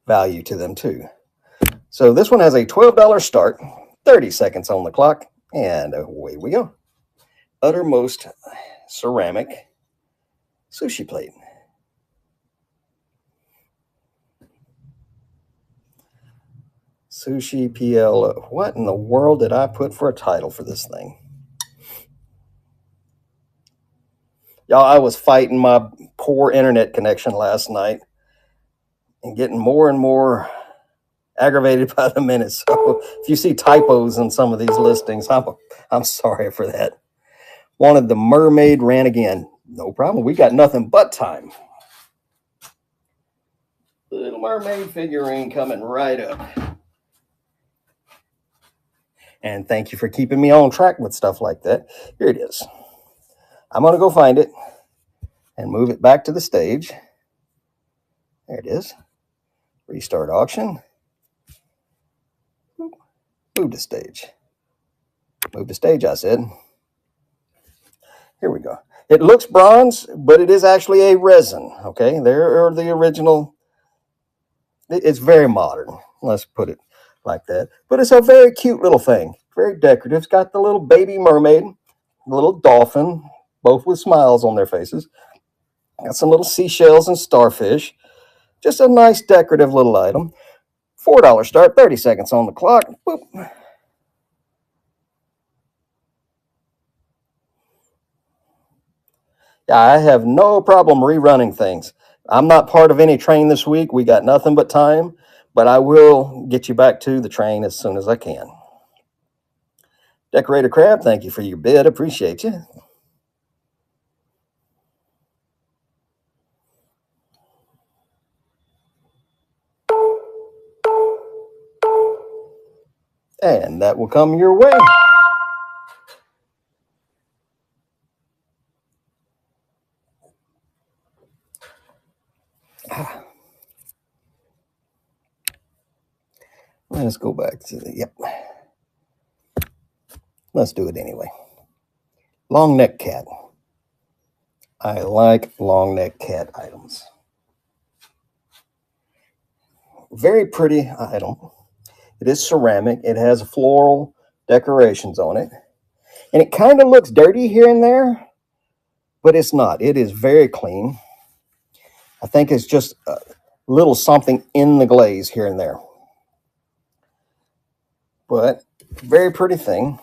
value to them too. So this one has a $12 start, 30 seconds on the clock, and away we go. Uttermost ceramic sushi plate. Sushi PL. What in the world did I put for a title for this thing? Y'all, I was fighting my poor internet connection last night and getting more and more aggravated by the minute. So if you see typos in some of these listings, I'm sorry for that. Wanted the mermaid, ran again. No problem. We got nothing but time. Little mermaid figurine coming right up. And thank you for keeping me on track with stuff like that. Here it is. I'm going to go find it and move it back to the stage. There it is. Restart auction. Move to stage. Move to stage, I said. Here we go. It looks bronze, but it is actually a resin. Okay, there are the original. It's very modern. Let's put it like that. But it's a very cute little thing. Very decorative. It's got the little baby mermaid, the little dolphin, both with smiles on their faces. Got some little seashells and starfish. Just a nice decorative little item. $4 start, 30 seconds on the clock. Boop. Yeah, I have no problem rerunning things. I'm not part of any train this week. We got nothing but time, but I will get you back to the train as soon as I can. Decorator Crab, thank you for your bid. Appreciate you. And that will come your way. Let's go back to the, yep. Let's do it anyway. Long neck cat. I like long neck cat items. Very pretty item. It is ceramic. It has floral decorations on it. And it kind of looks dirty here and there, but it's not. It is very clean. I think it's just a little something in the glaze here and there. But very pretty thing.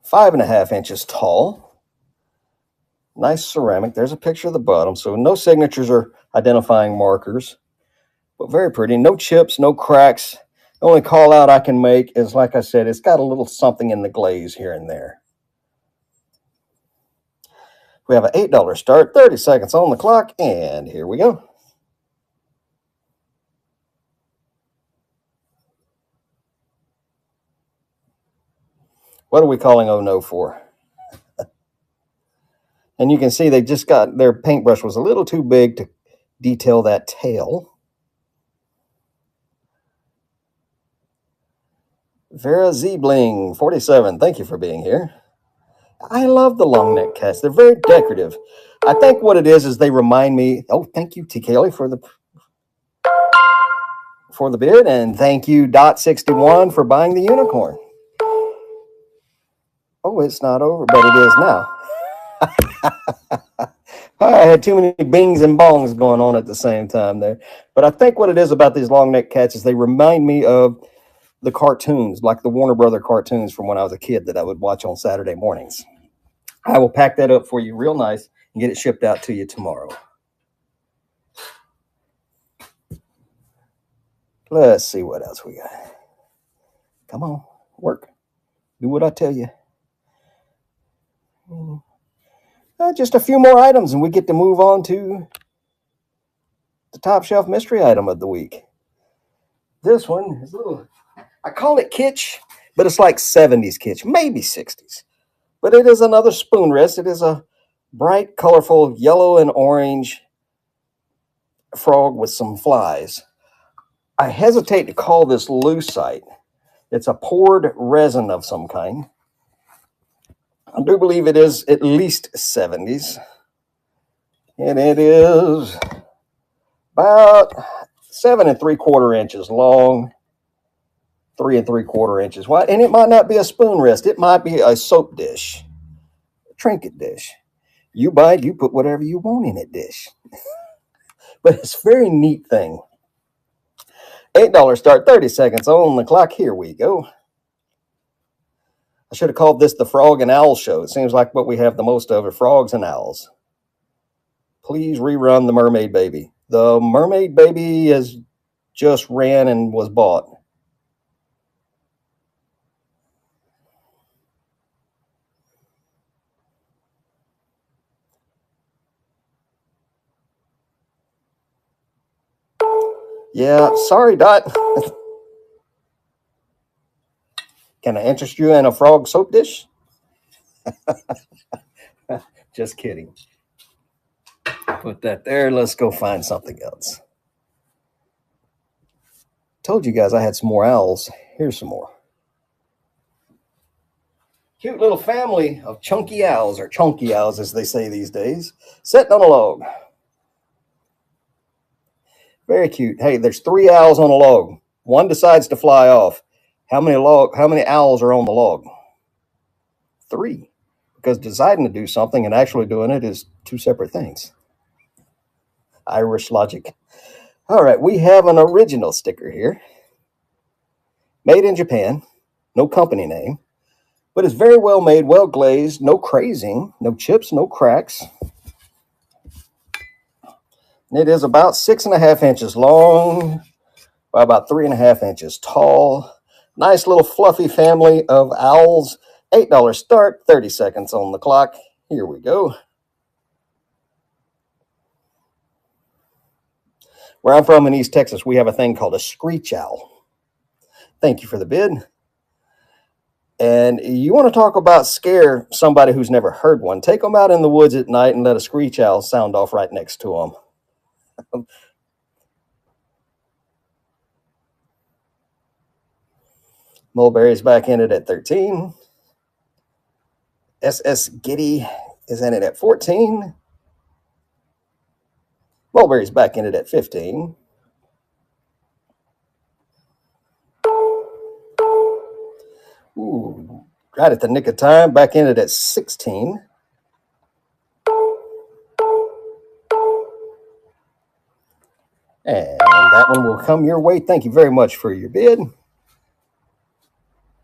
5.5 inches tall. Nice ceramic. There's a picture of the bottom. So no signatures or identifying markers. But very pretty. No chips, no cracks. The only call out I can make is, like I said, it's got a little something in the glaze here and there. We have an $8 start, 30 seconds on the clock, and here we go. What are we calling oh no for? And you can see they just got, their paintbrush was a little too big to detail that tail. Vera Zebling, 47, thank you for being here. I love the long neck cats. They're very decorative. I think what it is they remind me, oh, thank you, T. Kelly, for the bid, and thank you, Dot61, for buying the unicorn. Oh, it's not over, but it is now. I had too many bings and bongs going on at the same time there. But I think what it is about these long neck cats is they remind me of the cartoons, like the Warner Brother cartoons from when I was a kid that I would watch on Saturday mornings. I will pack that up for you real nice and get it shipped out to you tomorrow. Let's see what else we got. Come on, work. Do what I tell you. Just a few more items and we get to move on to the top shelf mystery item of the week. This one is a little, I call it kitsch, but it's like 70s kitsch, maybe 60s. But it is another spoon wrist. It is a bright, colorful yellow and orange frog with some flies. I hesitate to call this lucite. It's a poured resin of some kind. I do believe it is at least 70s. And it is about 7 3/4 inches long, 3 3/4 inches wide. And it might not be a spoon wrist. It might be a soap dish, a trinket dish. You buy it, you put whatever you want in it dish. But it's a very neat thing. $8 start, 30 seconds on the clock. Here we go. I should have called this the Frog and Owl Show. It seems like what we have the most of are frogs and owls. Please rerun the Mermaid Baby. The Mermaid Baby has just ran and was bought. Yeah, sorry, Dot. Can I interest you in a frog soap dish? Just kidding. Put that there. Let's go find something else. Told you guys I had some more owls. Here's some more. Cute little family of chunky owls, or chunky owls as they say these days, sitting on a log. Very cute. Hey, there's 3 owls on a log. One decides to fly off. How many owls are on the log? 3. Because deciding to do something and actually doing it is 2 separate things. Irish logic. All right, we have an original sticker here. Made in Japan. No company name. But it's very well made, well glazed, no crazing, no chips, no cracks. It is about 6.5 inches long by about 3.5 inches tall. Nice little fluffy family of owls. $8 start, 30 seconds on the clock. Here we go. Where I'm from in East Texas, we have a thing called a screech owl. Thank you for the bid. And you want to talk about scare somebody who's never heard one. Take them out in the woods at night and let a screech owl sound off right next to them. Mulberry's back in it at 13. SS Giddy is in it at 14. Mulberry's back in it at 15. Ooh, right at the nick of time, back in it at 16. And that one will come your way. Thank you very much for your bid.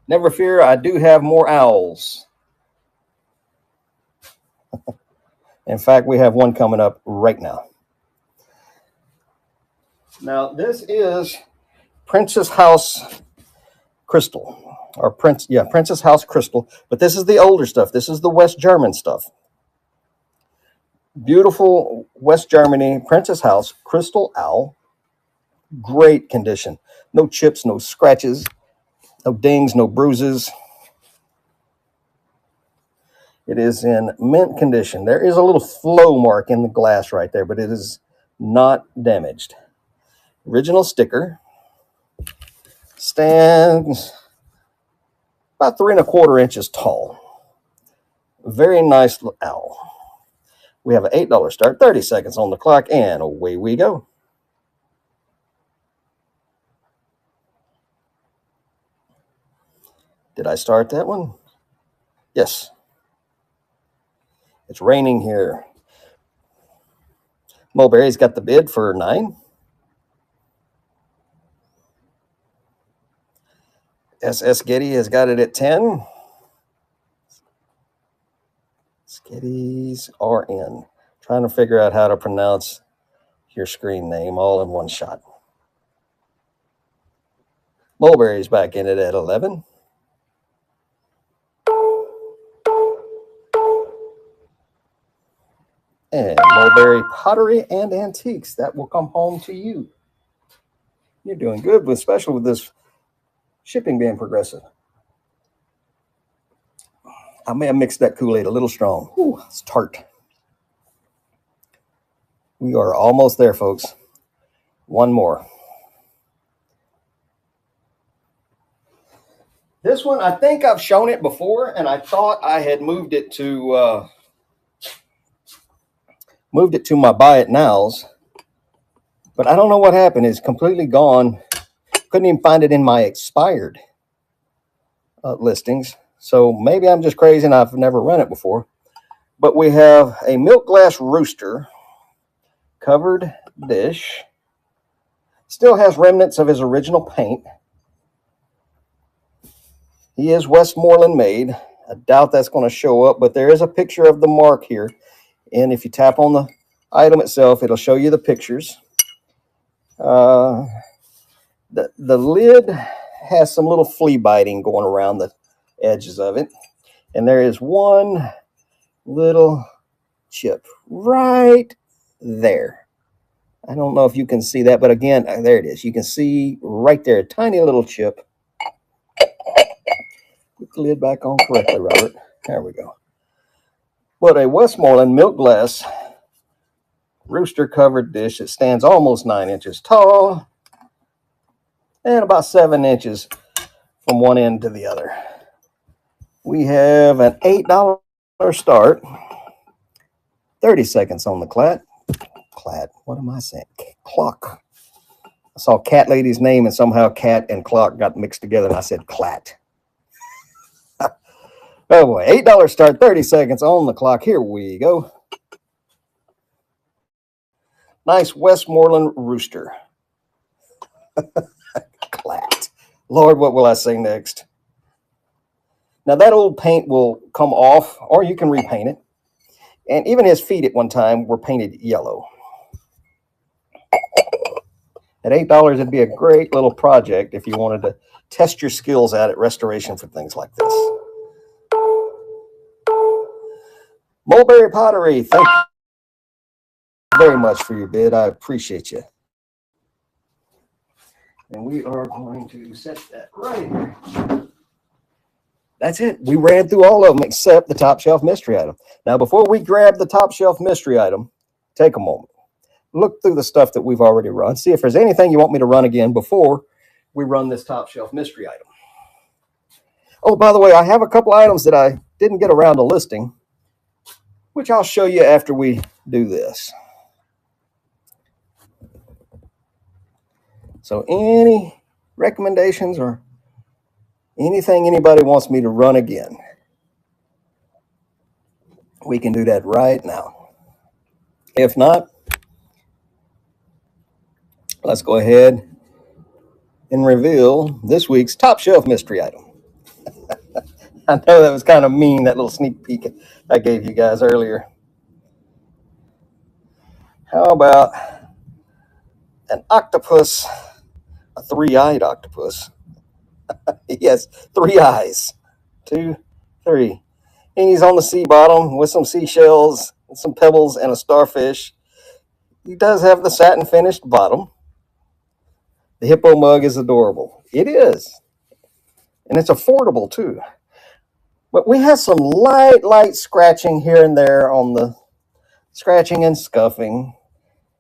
Never fear, I do have more owls. In fact, we have one coming up right now. Now, this is Princess House Crystal. Or Princess House Crystal. But this is the older stuff. This is the West German stuff. Beautiful West Germany Princess House Crystal Owl. Great condition. No chips, no scratches, no dings, no bruises. It is in mint condition. There is a little flow mark in the glass right there, but it is not damaged. Original sticker. Stands about 3.25 inches tall. Very nice owl. We have an $8 start, 30 seconds on the clock, and away we go. Did I start that one? Yes. It's raining here. Mulberry's got the bid for 9. SS Getty has got it at 10. Skitties are in. Trying to figure out how to pronounce your screen name all in one shot. Mulberry's back in it at 11. And Mulberry Pottery and Antiques, that will come home to you. You're doing good, especially with this shipping being progressive. I may have mixed that Kool-Aid a little strong. Ooh, it's tart. We are almost there, folks. One more. This one, I think I've shown it before, and I thought I had moved it to my Buy It Nows, but I don't know what happened. It's completely gone. Couldn't even find it in my expired listings. So maybe I'm just crazy and I've never run it before. But we have a milk glass rooster, covered dish. Still has remnants of his original paint. He is Westmoreland made. I doubt that's going to show up, but there is a picture of the mark here. And if you tap on the item itself, it'll show you the pictures. The lid has some little flea biting going around the edges of it. And there is one little chip right there. I don't know if you can see that, but again, there it is. You can see right there, a tiny little chip. Put the lid back on correctly, Robert. There we go. But a Westmoreland milk glass rooster covered dish that stands almost 9 inches tall. and about 7 inches from one end to the other. We have an $8 start, 30 seconds on the clat. What am I saying? Clock. I saw Cat Lady's name and somehow cat and clock got mixed together and I said clat. Oh boy, $8 start, 30 seconds on the clock. Here we go. Nice Westmoreland rooster. Clat. Lord, what will I say next? Now that old paint will come off or you can repaint it. And even his feet at one time were painted yellow. At $8, it'd be a great little project if you wanted to test your skills out at restoration for things like this. Mulberry Pottery, thank you very much for your bid. I appreciate you. And we are going to set that right here. That's it. We ran through all of them except the top shelf mystery item. Now, before we grab the top shelf mystery item, take a moment. Look through the stuff that we've already run. See if there's anything you want me to run again before we run this top shelf mystery item. Oh, by the way, I have a couple items that I didn't get around to listing, which I'll show you after we do this. So any recommendations or anything anybody wants me to run again, we can do that right now. If not, let's go ahead and reveal this week's top shelf mystery item. I know that was kind of mean, that little sneak peek I gave you guys earlier. How about an octopus, a three-eyed octopus? Yes, 3 eyes. 2, 3. And he's on the sea bottom with some seashells, some pebbles, and a starfish. He does have the satin finished bottom. The hippo mug is adorable. It is. And it's affordable too. But we have some light scratching here and there on the scratching and scuffing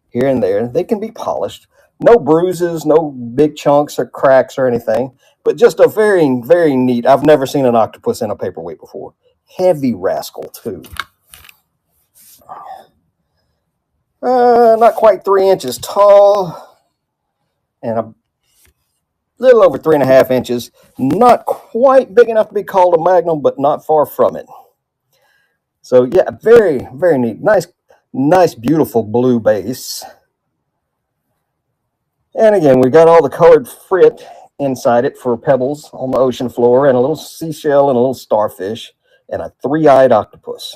here and there. They can be polished. No bruises, no big chunks or cracks or anything, but just a very, very neat. I've never seen an octopus in a paperweight before. Heavy rascal too. Not quite 3 inches tall and a little over 3.5 inches. Not quite big enough to be called a magnum, but not far from it. So yeah, very, very neat. Nice, beautiful blue base. And again, we got all the colored frit inside it for pebbles on the ocean floor and a little seashell and a little starfish and a 3-eyed octopus.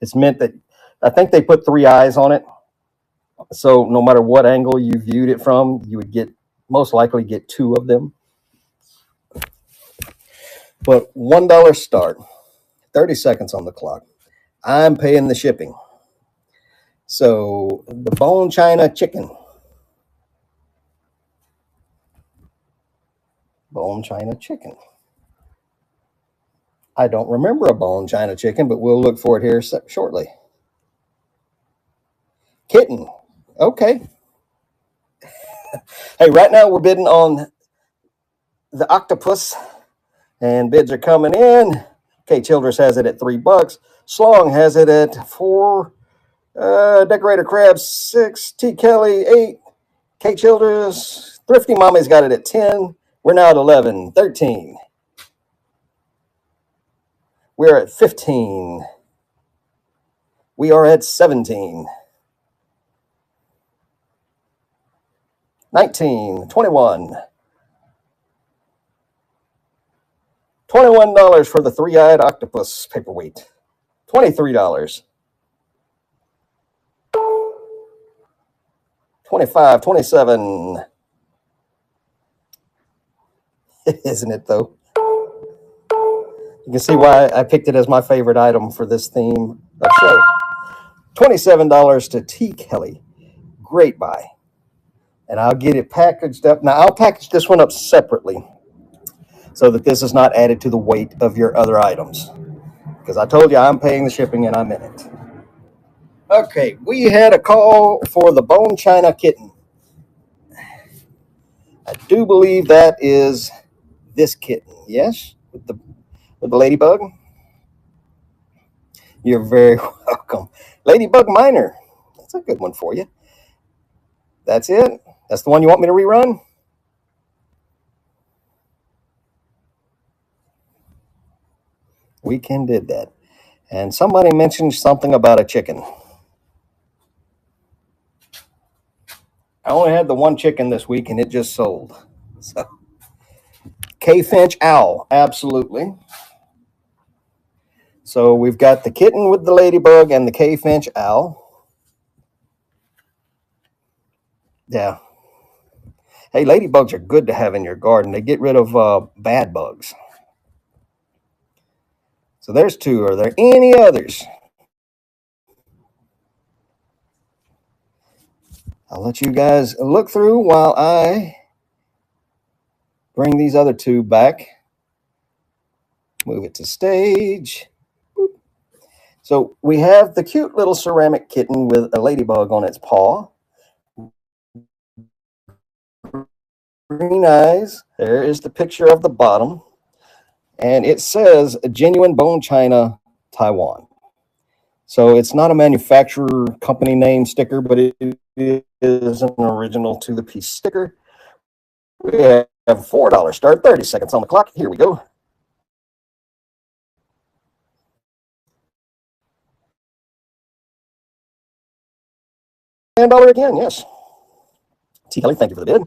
It's meant that, I think they put 3 eyes on it. So no matter what angle you viewed it from, you would most likely get 2 of them. But $1 start, 30 seconds on the clock. I'm paying the shipping. So the bone china chicken. Bone china chicken. I don't remember a bone china chicken, but we'll look for it here shortly. Kitten. Okay. Hey, right now we're bidding on the octopus, and bids are coming in. Okay, Childress has it at $3. Slong has it at $4. Decorator Crab 6. T. Kelly 8. K. Childress. Thrifty Mommy's got it at 10. We're now at 11, 13. We're at 15. We are at 17. 19, 21. $21 for the 3-eyed octopus paperweight. $23. 25, 27. Isn't it though? You can see why I picked it as my favorite item for this theme of show. $27 to T. Kelly. Great buy. And I'll get it packaged up. Now, I'll package this one up separately so that this is not added to the weight of your other items. Because I told you I'm paying the shipping and I'm in it. Okay, we had a call for the bone china kitten. I do believe that is this kitten. Yes, with the ladybug. You're very welcome. Ladybug Miner. That's a good one for you. That's it. That's the one you want me to rerun? Weekend did that. And somebody mentioned something about a chicken. I only had the one chicken this week and it just sold. So, K Finch Owl, absolutely. So we've got the kitten with the ladybug and the K Finch Owl. Yeah. Hey, ladybugs are good to have in your garden. They get rid of bad bugs. So there's two. Are there any others? I'll let you guys look through while I bring these other two back. Move it to stage. Boop. So we have the cute little ceramic kitten with a ladybug on its paw. Green eyes. There is the picture of the bottom. And it says genuine bone china, Taiwan. So it's not a manufacturer company name sticker, but it is an original to the piece sticker. We have $4 start, 30 seconds on the clock. Here we go. $10 again, yes. T. Kelly, thank you for the bid.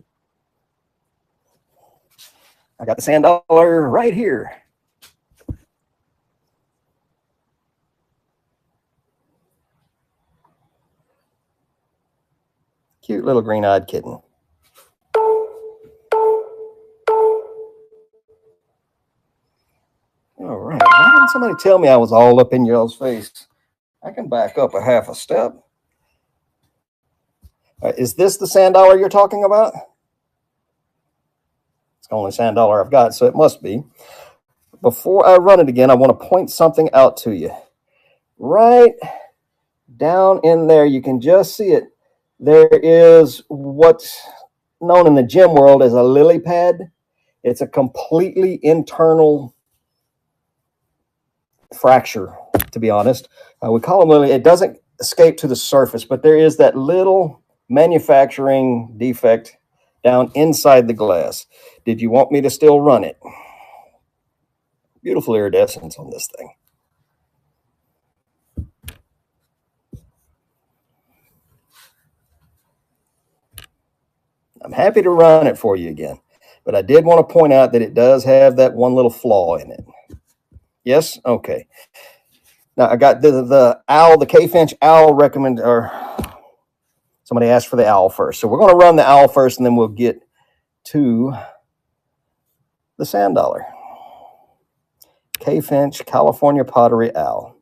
I got the sand dollar right here. Cute little green-eyed kitten. All right. Why didn't somebody tell me I was all up in y'all's face? I can back up a half a step. Is this the sand dollar you're talking about? It's the only sand dollar I've got, so it must be. Before I run it again, I want to point something out to you. Right down in there, you can just see it. There is what's known in the gem world as a lily pad. It's a completely internal fracture, to be honest. We call them lily. It doesn't escape to the surface, but there is that little manufacturing defect down inside the glass. Did you want me to still run it? Beautiful iridescence on this thing. I'm happy to run it for you again, but I did want to point out that it does have that one little flaw in it. Yes? Okay. Now I got the owl, the K Finch owl or somebody asked for the owl first. So we're going to run the owl first and then we'll get to the sand dollar. K Finch, California Pottery Owl.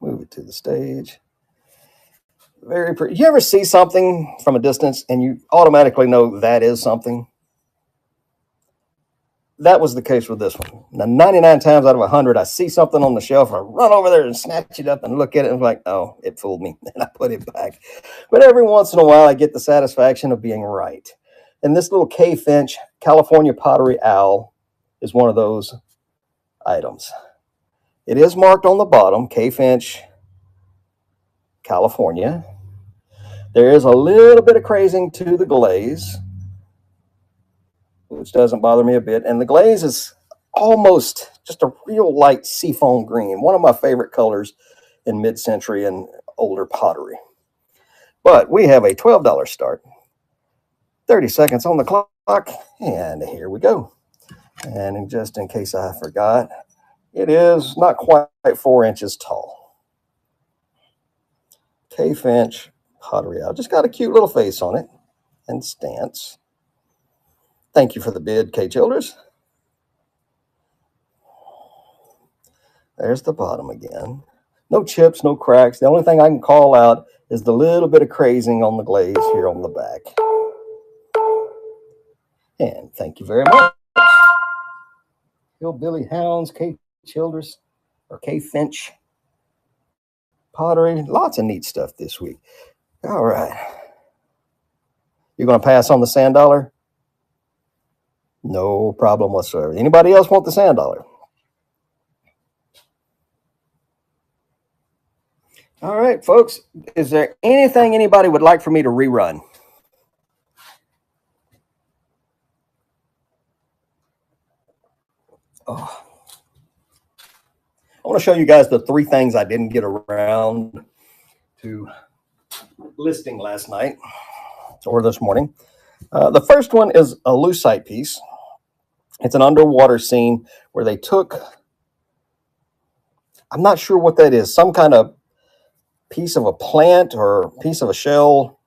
Move it to the stage. Very pretty. You ever see something from a distance and you automatically know that is something? That was the case with this one. Now, 99 times out of 100, I see something on the shelf, I run over there and snatch it up and look at it and I'm like, oh, it fooled me. And I put it back. But every once in a while, I get the satisfaction of being right. And this little K Finch California Pottery Owl is one of those items. It is marked on the bottom, K Finch, California. There is a little bit of crazing to the glaze, which doesn't bother me a bit. And the glaze is almost just a real light seafoam green, one of my favorite colors in mid-century and older pottery. But we have a $12 start, 30 seconds on the clock, and here we go. And just in case I forgot, it is not quite 4 inches tall. K Finch Pottery Owl. Just got a cute little face on it and stance. Thank you for the bid, K Childers. There's the bottom again. No chips, no cracks. The only thing I can call out is the little bit of crazing on the glaze here on the back. And thank you very much. Hillbilly Hounds, K Childers, or K Finch. pottery, lots of neat stuff this week. All right. You're going to pass on the sand dollar? No problem whatsoever. Anybody else want the sand dollar? All right, folks. Is there anything anybody would like for me to rerun? Oh. I want to show you guys the 3 things I didn't get around to listing last night or this morning. The first one is a lucite piece. It's an underwater scene where they took, I'm not sure what that is, some kind of piece of a plant or piece of a shell,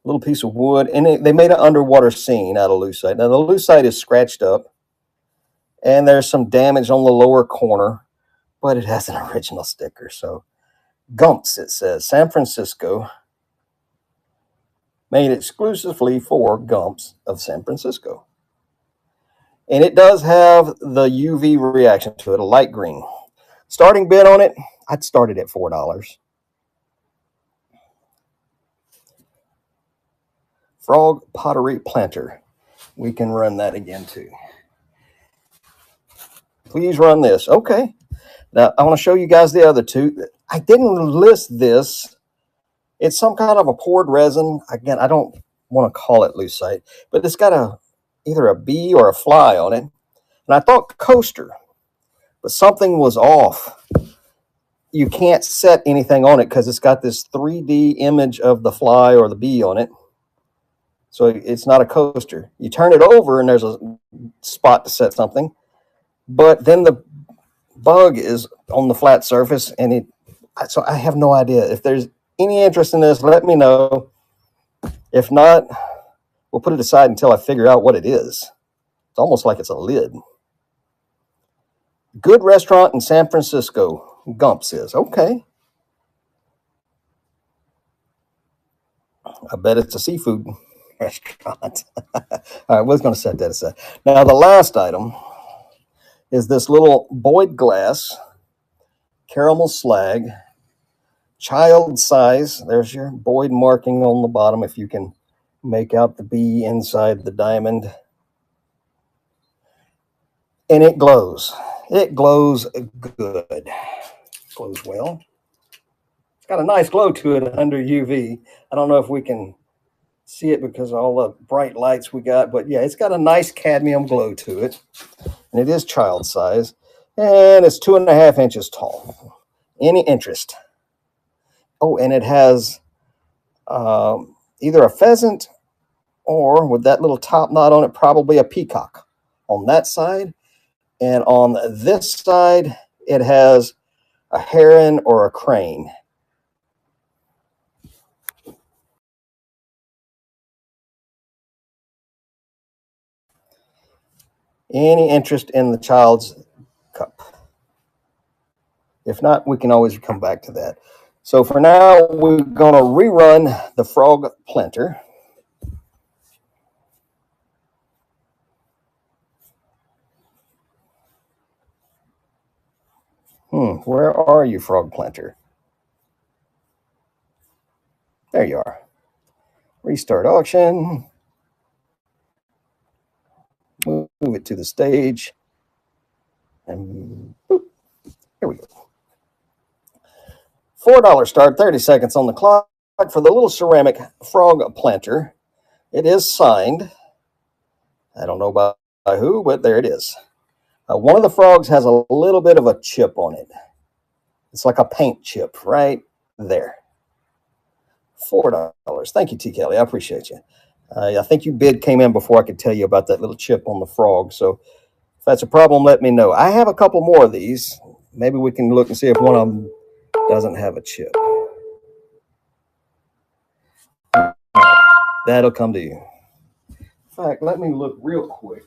a little piece of wood, and they made an underwater scene out of lucite. Now, the lucite is scratched up, and there's some damage on the lower corner, but it has an original sticker. So, Gumps, it says, San Francisco, made exclusively for Gumps of San Francisco. And it does have the UV reaction to it, a light green. Starting bid on it, I'd start it at $4. Frog pottery planter. We can run that again too. Please run this. Okay. Now I want to show you guys the other 2. I didn't list this. It's some kind of a poured resin. Again, I don't want to call it lucite, but it's got either a bee or a fly on it. And I thought coaster, but something was off. You can't set anything on it because it's got this 3D image of the fly or the bee on it. So it's not a coaster. You turn it over and there's a spot to set something, but then the bug is on the flat surface, and so I have no idea. If there's any interest in this, let me know. If not, we'll put it aside until I figure out what it is. It's almost like it's a lid. Good restaurant in San Francisco, Gumps is. Okay. I bet it's a seafood restaurant. All right, we're going to set that aside. Now, the last item is this little Boyd glass caramel slag, child size. There's your Boyd marking on the bottom if you can make out the bee inside the diamond. And it glows. It glows good. It glows well. It's got a nice glow to it under UV. I don't know if we can see it because of all the bright lights we got, but yeah, it's got a nice cadmium glow to it. And it is child size. And it's 2.5 inches tall. Any interest? Oh, and it has either a pheasant or, with that little top knot on it, probably a peacock on that side. And on this side, it has a heron or a crane. Any interest in the child's cup? If not, we can always come back to that. So for now, we're going to rerun the frog planter. Where are you, frog planter? There you are. Restart auction. Move it to the stage. And boop, here we go. $4 start, 30 seconds on the clock for the little ceramic frog planter. It is signed. I don't know by who, but there it is. One of the frogs has a little bit of a chip on it. It's like a paint chip right there. $4. Thank you, T. Kelly. I appreciate you. I think you bid came in before I could tell you about that little chip on the frog. So if that's a problem, let me know. I have a couple more of these. Maybe we can look and see if one of them doesn't have a chip. That'll come to you. In fact, let me look real quick.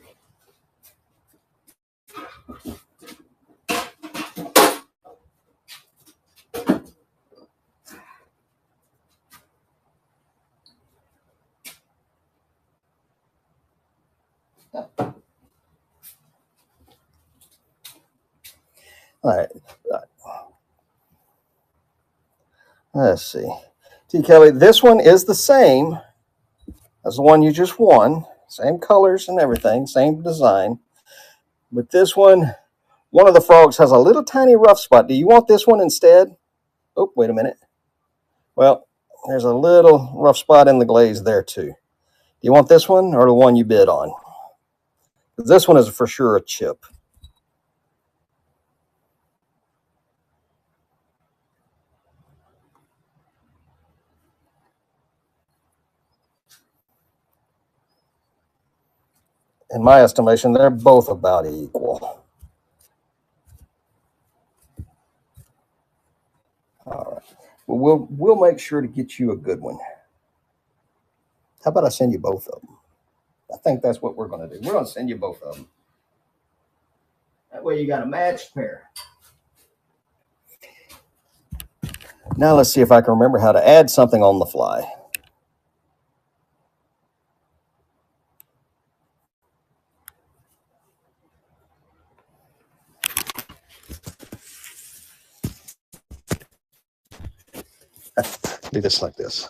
All right. Let's see. T. Kelly, this one is the same as the one you just won. Same colors and everything, same design. But this one of the frogs has a little tiny rough spot. Do you want this one instead? Oh, wait a minute. Well, there's a little rough spot in the glaze there too. Do you want this one or the one you bid on? This one is for sure a chip. In my estimation, they're both about equal. All right. Well, we'll make sure to get you a good one. How about I send you both of them? I think that's what we're going to do. We're going to send you both of them. That way you got a matched pair. Now let's see if I can remember how to add something on the fly. Do this like this.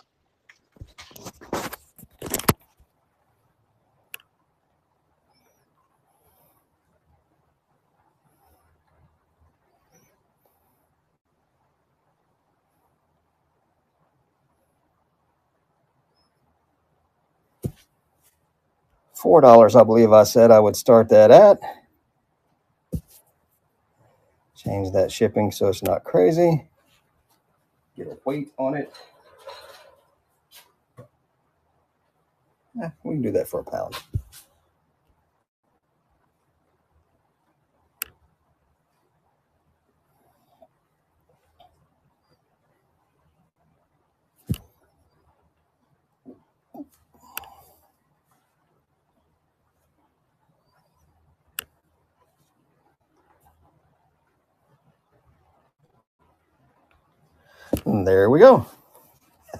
$4, I believe I said I would start that at. Change that shipping so it's not crazy. Get a weight on it. We can do that for £1. And there we go.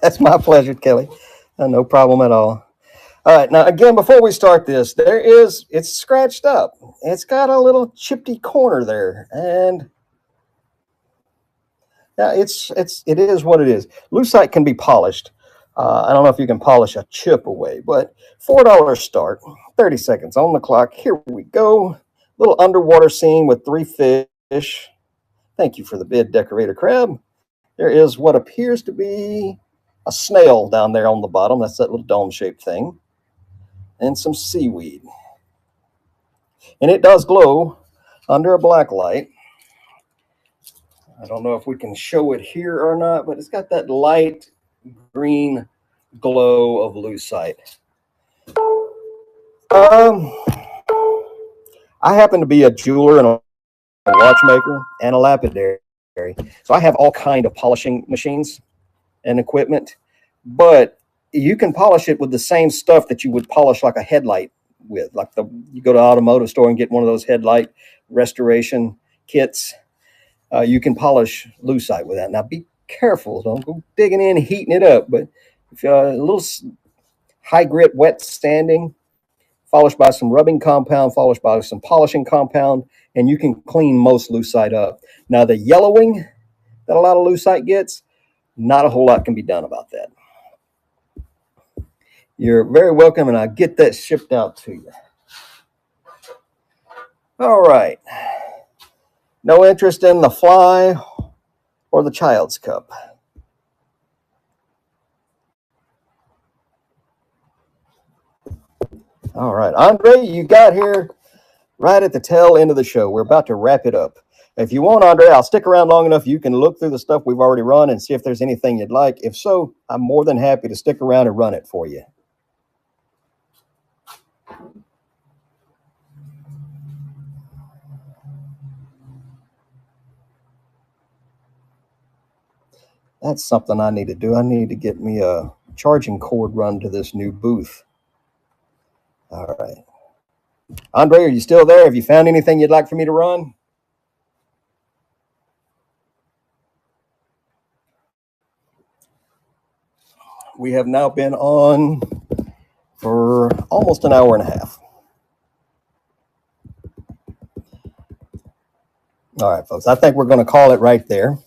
That's my pleasure, Kelly. No problem at all. All right, now again, before we start this, it's scratched up. It's got a little chippy corner there, and yeah, it is what it is. Lucite can be polished. I don't know if you can polish a chip away, but $4 start, 30 seconds on the clock. Here we go. Little underwater scene with 3 fish. Thank you for the bid, Decorator Crab. There is what appears to be a snail down there on the bottom. That's that little dome-shaped thing. And some seaweed. And it does glow under a black light. I don't know if we can show it here or not, but it's got that light green glow of lucite. I happen to be a jeweler and a watchmaker and a lapidary. So I have all kind of polishing machines and equipment, but you can polish it with the same stuff that you would polish like a headlight with. Like you go to an automotive store and get one of those headlight restoration kits. You can polish lucite with that. Now be careful, don't go digging in, heating it up. But if a little high grit, wet sanding, polished by some rubbing compound, polished by some polishing compound, and you can clean most lucite up. Now the yellowing that a lot of lucite gets, not a whole lot can be done about that. You're very welcome, and I'll get that shipped out to you. All right. No interest in the fly or the child's cup. All right. Andre, you got here right at the tail end of the show. We're about to wrap it up. If you want, Andre, I'll stick around long enough. You can look through the stuff we've already run and see if there's anything you'd like. If so, I'm more than happy to stick around and run it for you. That's something I need to do. I need to get me a charging cord run to this new booth. All right. Andre, are you still there? Have you found anything you'd like for me to run? We have now been on for almost an hour and a half. All right, folks, I think we're going to call it right there.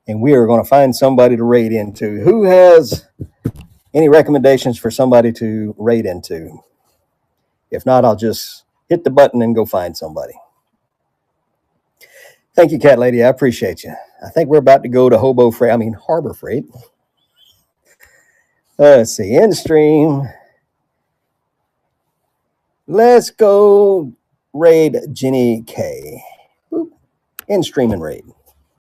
and we are going to find somebody to raid into. Who has any recommendations for somebody to raid into? If not, I'll just hit the button and go find somebody. Thank you, Cat Lady. I appreciate you. I think we're about to go to Harbor Freight. Let's see, in stream. Let's go raid Jenny K. In stream and raid.